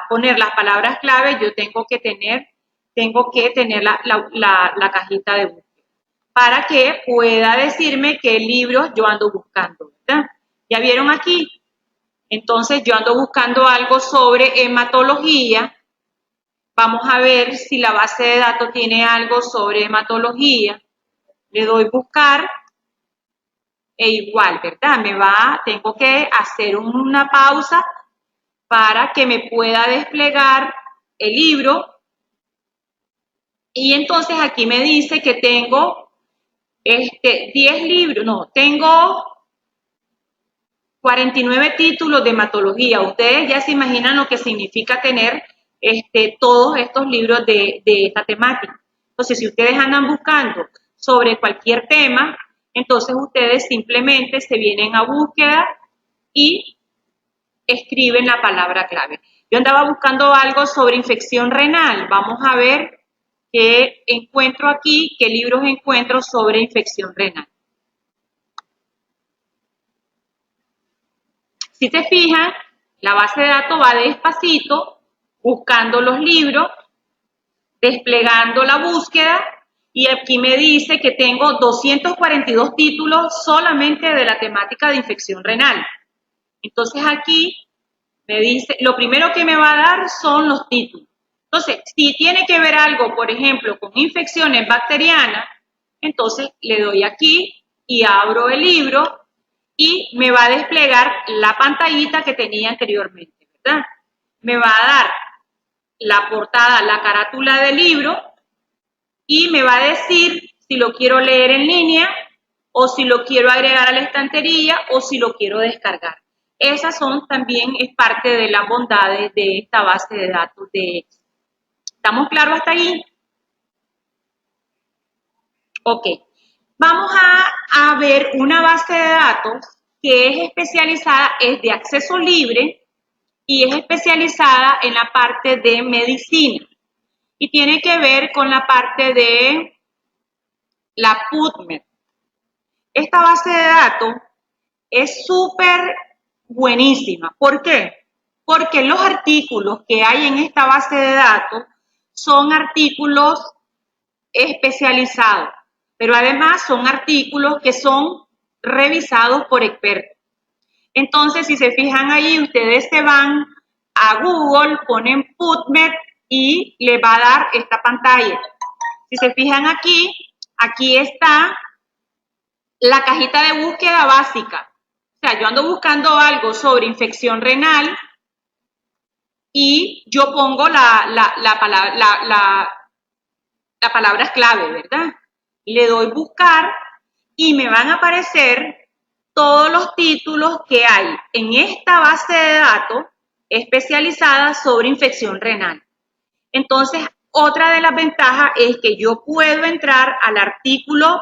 poner las palabras clave, yo tengo que tener la cajita de búsqueda para que pueda decirme qué libros yo ando buscando, ¿verdad? ¿Ya vieron aquí? Entonces, yo ando buscando algo sobre hematología. Vamos a ver si la base de datos tiene algo sobre hematología. Le doy buscar e igual, ¿verdad? Tengo que hacer una pausa para que me pueda desplegar el libro. Y entonces aquí me dice que tengo 10 libros, no, tengo 49 títulos de hematología. Ustedes ya se imaginan lo que significa tener todos estos libros de esta temática. Entonces, si ustedes andan buscando sobre cualquier tema, entonces ustedes simplemente se vienen a búsqueda y escriben la palabra clave. Yo andaba buscando algo sobre infección renal. Vamos a ver qué encuentro aquí, qué libros encuentro sobre infección renal. Si se fijan, la base de datos va despacito, buscando los libros, desplegando la búsqueda, y aquí me dice que tengo 242 títulos solamente de la temática de infección renal. Entonces aquí Me dice, lo primero que me va a dar son los títulos. Entonces, si tiene que ver algo, por ejemplo, con infecciones bacterianas, entonces le doy aquí y abro el libro y me va a desplegar la pantallita que tenía anteriormente, ¿verdad? Me va a dar la portada, la carátula del libro y me va a decir si lo quiero leer en línea o si lo quiero agregar a la estantería o si lo quiero descargar. Esas son también, es parte de las bondades de esta base de datos de Excel. ¿Estamos claros hasta ahí? Ok. Vamos a ver una base de datos que es especializada, es de acceso libre y es especializada en la parte de medicina. Y tiene que ver con la parte de la PubMed. Esta base de datos es súper buenísima. ¿Por qué? Porque los artículos que hay en esta base de datos son artículos especializados, pero además son artículos que son revisados por expertos. Entonces, si se fijan ahí, ustedes se van a Google, ponen PubMed y le va a dar esta pantalla. Si se fijan aquí, aquí está la cajita de búsqueda básica. O sea, yo ando buscando algo sobre infección renal y yo pongo la palabra clave, ¿verdad? Le doy buscar y me van a aparecer todos los títulos que hay en esta base de datos especializada sobre infección renal. Entonces, otra de las ventajas es que yo puedo entrar al artículo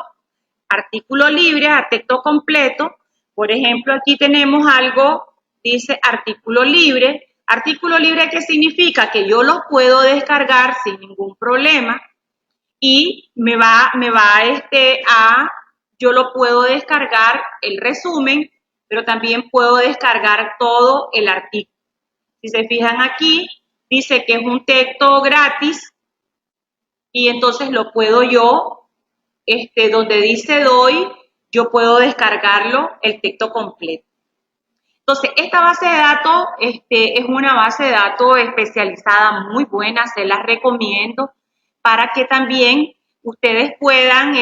libre, a texto completo. Por ejemplo, aquí tenemos algo, dice artículo libre. Artículo libre, ¿qué significa? Que yo lo puedo descargar sin ningún problema y yo lo puedo descargar el resumen, pero también puedo descargar todo el artículo. Si se fijan aquí, dice que es un texto gratis y entonces lo puedo yo, donde dice doy, yo puedo descargarlo el texto completo. Entonces, esta base de datos es una base de datos especializada muy buena, se las recomiendo para que también ustedes puedan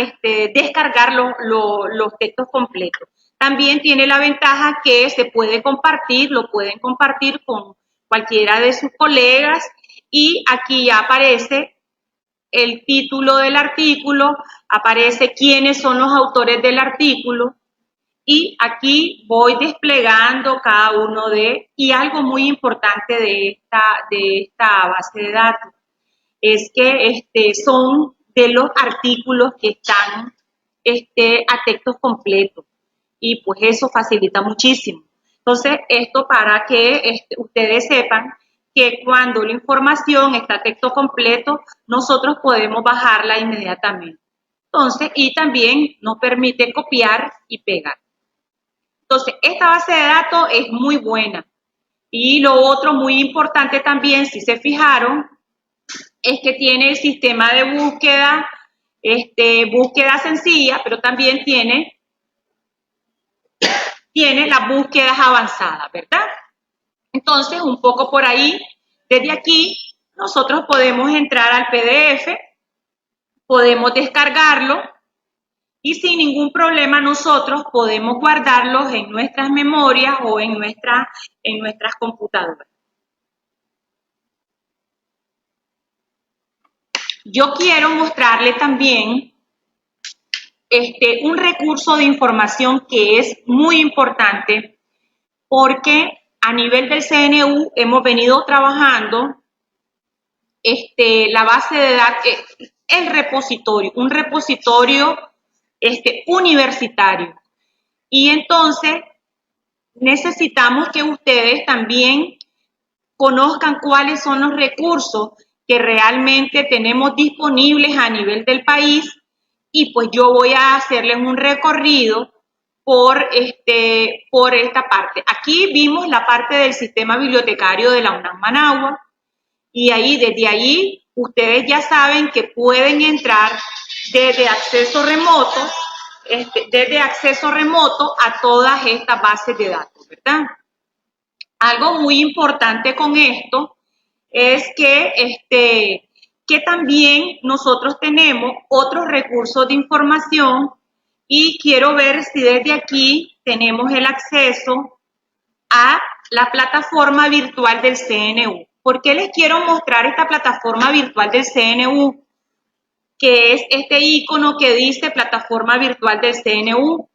descargar los textos completos. También tiene la ventaja que se puede compartir, lo pueden compartir con cualquiera de sus colegas y aquí ya aparece el título del artículo, aparece quiénes son los autores del artículo y aquí voy desplegando cada uno y algo muy importante de esta base de datos es que son de los artículos que están a textos completos y pues eso facilita muchísimo. Entonces, esto para que ustedes sepan que cuando la información está a texto completo, nosotros podemos bajarla inmediatamente. Entonces, y también nos permite copiar y pegar. Entonces, esta base de datos es muy buena. Y lo otro muy importante también, si se fijaron, es que tiene el sistema de búsqueda, búsqueda sencilla, pero también tiene las búsquedas avanzadas, ¿verdad? Entonces, un poco por ahí, desde aquí, nosotros podemos entrar al PDF, podemos descargarlo y sin ningún problema nosotros podemos guardarlos en nuestras memorias o en nuestras computadoras. Yo quiero mostrarle también un recurso de información que es muy importante porque a nivel del CNU hemos venido trabajando la base de datos, el repositorio, un repositorio universitario. Y entonces necesitamos que ustedes también conozcan cuáles son los recursos que realmente tenemos disponibles a nivel del país y pues yo voy a hacerles un recorrido por esta parte. Aquí vimos la parte del sistema bibliotecario de la UNAM Managua y desde ahí ustedes ya saben que pueden entrar desde acceso remoto a todas estas bases de datos, ¿verdad? Algo muy importante con esto es que también nosotros tenemos otros recursos de información y quiero ver si desde aquí tenemos el acceso a la plataforma virtual del CNU. ¿Por qué les quiero mostrar esta plataforma virtual del CNU? Que es este icono que dice plataforma virtual del CNU.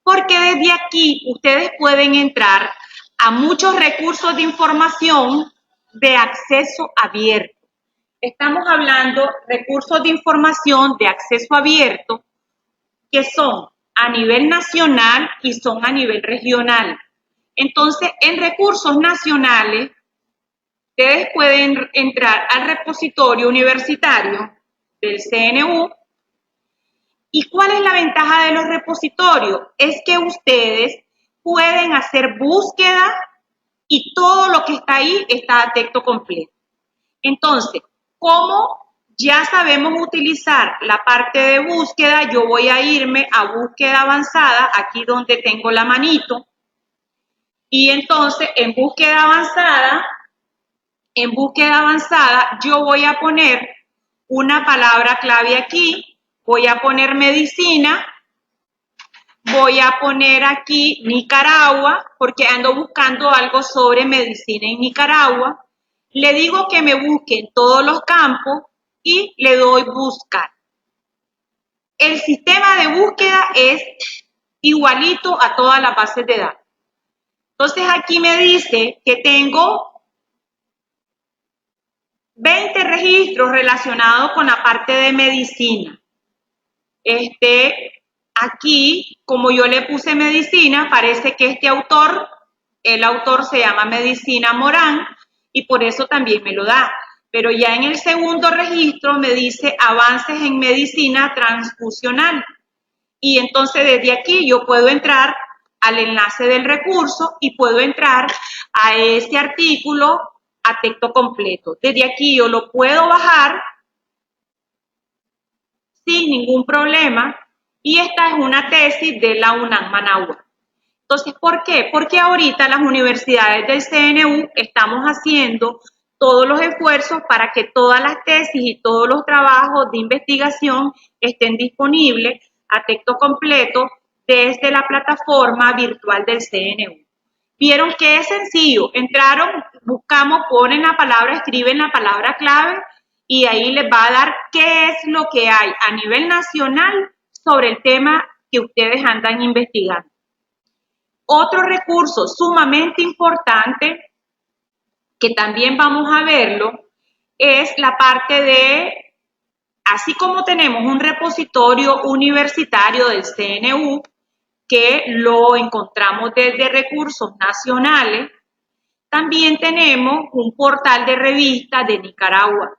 Porque desde aquí ustedes pueden entrar a muchos recursos de información de acceso abierto. Estamos hablando de recursos de información de acceso abierto que son a nivel nacional y son a nivel regional. Entonces, en recursos nacionales, ustedes pueden entrar al repositorio universitario del CNU. ¿Y cuál es la ventaja de los repositorios? Es que ustedes pueden hacer búsqueda y todo lo que está ahí está a texto completo. Entonces, como ya sabemos utilizar la parte de búsqueda, yo voy a irme a búsqueda avanzada, aquí donde tengo la manito, y entonces en búsqueda avanzada yo voy a poner una palabra clave aquí, voy a poner medicina, voy a poner aquí Nicaragua, porque ando buscando algo sobre medicina en Nicaragua. Le digo que me busque en todos los campos y le doy buscar. El sistema de búsqueda es igualito a todas las bases de datos. Entonces aquí me dice que tengo 20 registros relacionados con la parte de medicina. Aquí, como yo le puse medicina, parece que el autor se llama Medicina Morán y por eso también me lo da. Pero ya en el segundo registro me dice avances en medicina transfusional. Y entonces desde aquí yo puedo entrar al enlace del recurso y puedo entrar a este artículo a texto completo. Desde aquí yo lo puedo bajar sin ningún problema y esta es una tesis de la UNAM Managua. Entonces, ¿por qué? Porque ahorita las universidades del CNU estamos haciendo todos los esfuerzos para que todas las tesis y todos los trabajos de investigación estén disponibles a texto completo desde la plataforma virtual del CNU. Vieron que es sencillo, entraron, buscamos, ponen la palabra, escriben la palabra clave y ahí les va a dar qué es lo que hay a nivel nacional sobre el tema que ustedes andan investigando. Otro recurso sumamente importante, que también vamos a verlo, es la parte de, así como tenemos un repositorio universitario del CNU, que lo encontramos desde recursos nacionales, también tenemos un portal de revistas de Nicaragua.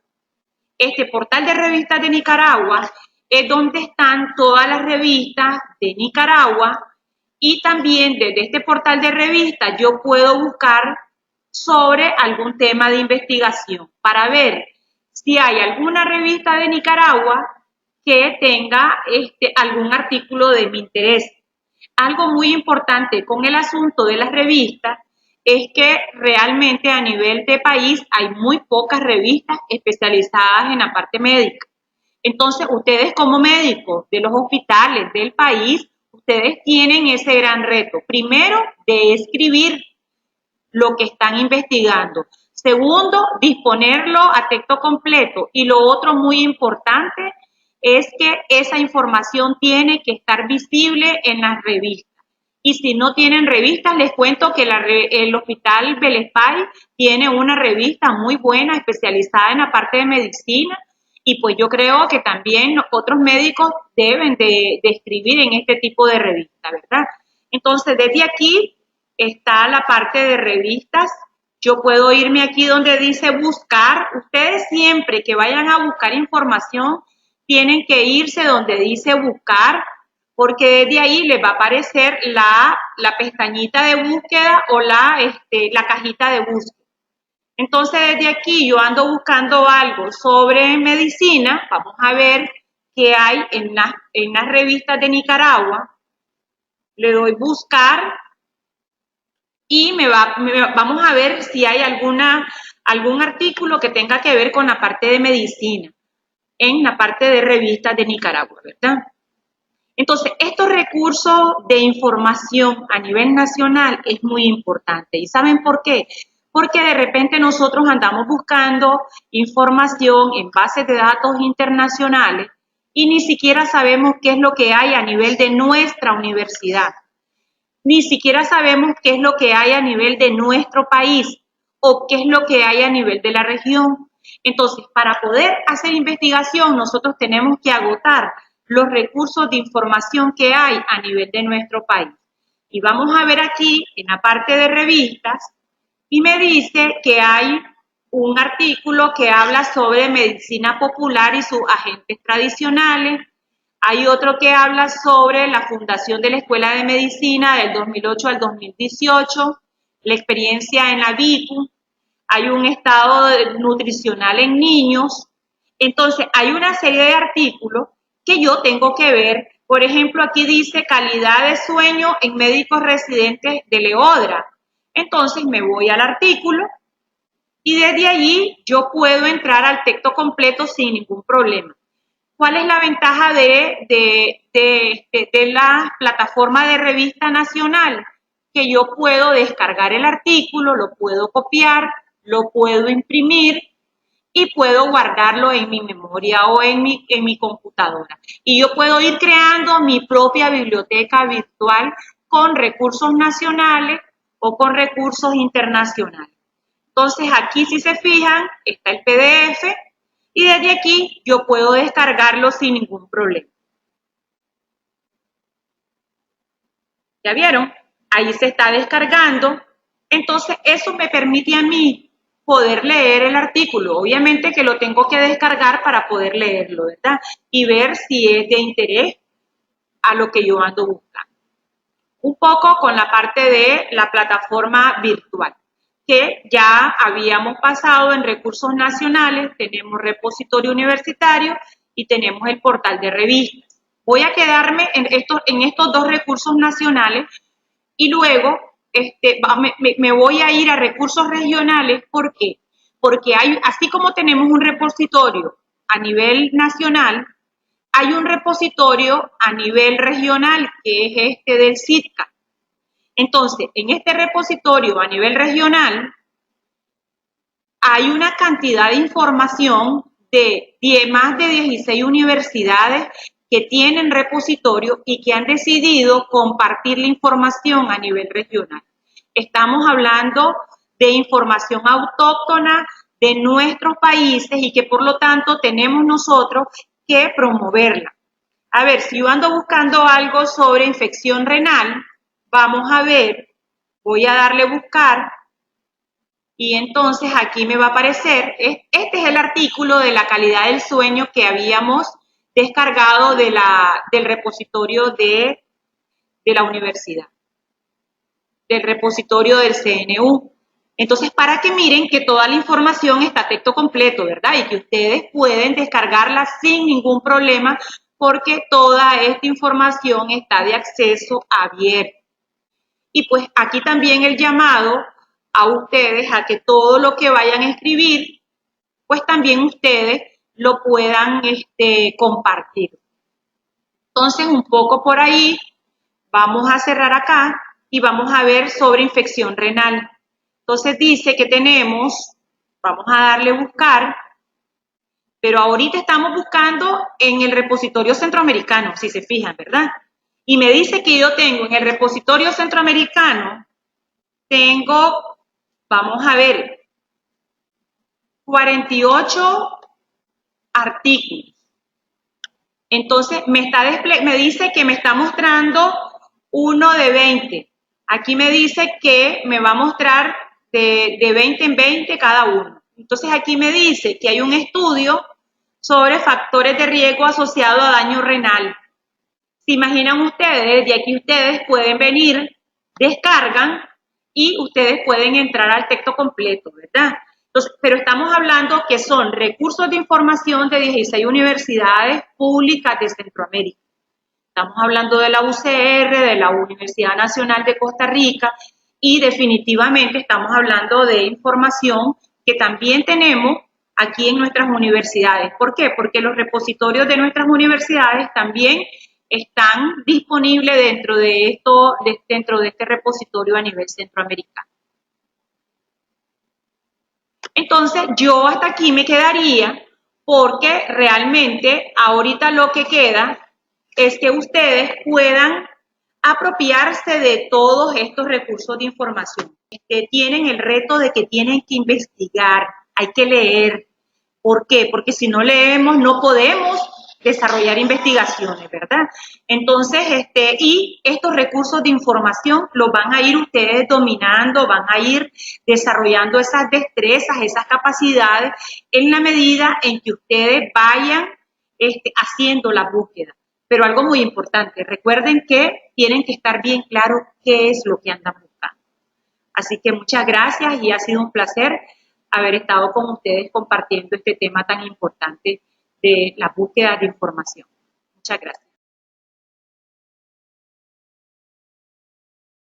Este portal de revistas de Nicaragua es donde están todas las revistas de Nicaragua y también desde este portal de revistas yo puedo buscar sobre algún tema de investigación para ver si hay alguna revista de Nicaragua que tenga algún artículo de mi interés. Algo muy importante con el asunto de las revistas es que realmente a nivel de país hay muy pocas revistas especializadas en la parte médica. Entonces, ustedes como médicos de los hospitales del país, ustedes tienen ese gran reto. Primero, de escribir lo que están investigando. Segundo, disponerlo a texto completo. Y lo otro muy importante es que esa información tiene que estar visible en las revistas. Y si no tienen revistas, les cuento que el Hospital Belespay tiene una revista muy buena especializada en la parte de medicina y pues yo creo que también otros médicos deben de escribir en este tipo de revista, ¿verdad? Entonces, desde aquí está la parte de revistas. Yo puedo irme aquí donde dice buscar. Ustedes siempre que vayan a buscar información tienen que irse donde dice buscar, porque desde ahí les va a aparecer la pestañita de búsqueda o la cajita de búsqueda. Entonces, desde aquí yo ando buscando algo sobre medicina. Vamos a ver qué hay en las revistas de Nicaragua. Le doy buscar y vamos a ver si hay algún artículo que tenga que ver con la parte de medicina, en la parte de revistas de Nicaragua, ¿verdad? Entonces, estos recursos de información a nivel nacional es muy importante. ¿Y saben por qué? Porque de repente nosotros andamos buscando información en bases de datos internacionales y ni siquiera sabemos qué es lo que hay a nivel de nuestra universidad. Ni siquiera sabemos qué es lo que hay a nivel de nuestro país o qué es lo que hay a nivel de la región. Entonces, para poder hacer investigación, nosotros tenemos que agotar los recursos de información que hay a nivel de nuestro país. Y vamos a ver aquí en la parte de revistas y me dice que hay un artículo que habla sobre medicina popular y sus agentes tradicionales. Hay otro que habla sobre la fundación de la Escuela de Medicina del 2008 al 2018, la experiencia en la VICU. Hay un estado nutricional en niños. Entonces, hay una serie de artículos que yo tengo que ver. Por ejemplo, aquí dice calidad de sueño en médicos residentes de Leodra. Entonces, me voy al artículo y desde allí yo puedo entrar al texto completo sin ningún problema. ¿Cuál es la ventaja de la plataforma de revista nacional? Que yo puedo descargar el artículo, lo puedo copiar, lo puedo imprimir y puedo guardarlo en mi memoria o en mi computadora. Y yo puedo ir creando mi propia biblioteca virtual con recursos nacionales o con recursos internacionales. Entonces aquí, si se fijan, está el PDF y desde aquí yo puedo descargarlo sin ningún problema. ¿Ya vieron? Ahí se está descargando. Entonces eso me permite a mí poder leer el artículo. Obviamente que lo tengo que descargar para poder leerlo, ¿verdad? Y ver si es de interés a lo que yo ando buscando. Un poco con la parte de la plataforma virtual, que ya habíamos pasado en recursos nacionales, tenemos repositorio universitario y tenemos el portal de revistas. Voy a quedarme en estos dos recursos nacionales y luego me voy a ir a recursos regionales. ¿Por qué? Porque así como tenemos un repositorio a nivel nacional, hay un repositorio a nivel regional que es este del CITCA. Entonces, en este repositorio a nivel regional hay una cantidad de información de más de 16 universidades que tienen repositorio y que han decidido compartir la información a nivel regional. Estamos hablando de información autóctona de nuestros países y que por lo tanto tenemos nosotros que promoverla. A ver, si yo ando buscando algo sobre infección renal, vamos a ver, voy a darle buscar y entonces aquí me va a aparecer, este es el artículo de la calidad del sueño que habíamos descargado del repositorio de la universidad, del repositorio del CNU. Entonces, para que miren que toda la información está a texto completo, ¿verdad? Y que ustedes pueden descargarla sin ningún problema porque toda esta información está de acceso abierto. Y pues aquí también el llamado a ustedes a que todo lo que vayan a escribir, pues también ustedes lo puedan compartir. Entonces, un poco por ahí, vamos a cerrar acá y vamos a ver sobre infección renal. Entonces dice que tenemos, vamos a darle buscar, pero ahorita estamos buscando en el repositorio centroamericano, si se fijan, ¿verdad? Y me dice que yo tengo en el repositorio centroamericano, tengo, vamos a ver, 48 artículos. Entonces me dice que me está mostrando uno de 20. Aquí me dice que me va a mostrar de 20 en 20 cada uno. Entonces aquí me dice que hay un estudio sobre factores de riesgo asociados a daño renal. ¿Se imaginan ustedes? De aquí ustedes pueden venir, descargan y ustedes pueden entrar al texto completo, ¿verdad? Entonces, pero estamos hablando que son recursos de información de 16 universidades públicas de Centroamérica. Estamos hablando de la UCR, de la Universidad Nacional de Costa Rica y definitivamente estamos hablando de información que también tenemos aquí en nuestras universidades. ¿Por qué? Porque los repositorios de nuestras universidades también están disponibles dentro de este repositorio a nivel centroamericano. Entonces, yo hasta aquí me quedaría porque realmente ahorita lo que queda es que ustedes puedan apropiarse de todos estos recursos de información. Tienen el reto de que tienen que investigar, hay que leer. ¿Por qué? Porque si no leemos no podemos desarrollar investigaciones, ¿verdad? Entonces, y estos recursos de información los van a ir ustedes dominando, van a ir desarrollando esas destrezas, esas capacidades en la medida en que ustedes vayan haciendo la búsqueda. Pero algo muy importante, recuerden que tienen que estar bien claros qué es lo que andan buscando. Así que muchas gracias y ha sido un placer haber estado con ustedes compartiendo este tema tan importante de la búsqueda de información. Muchas gracias.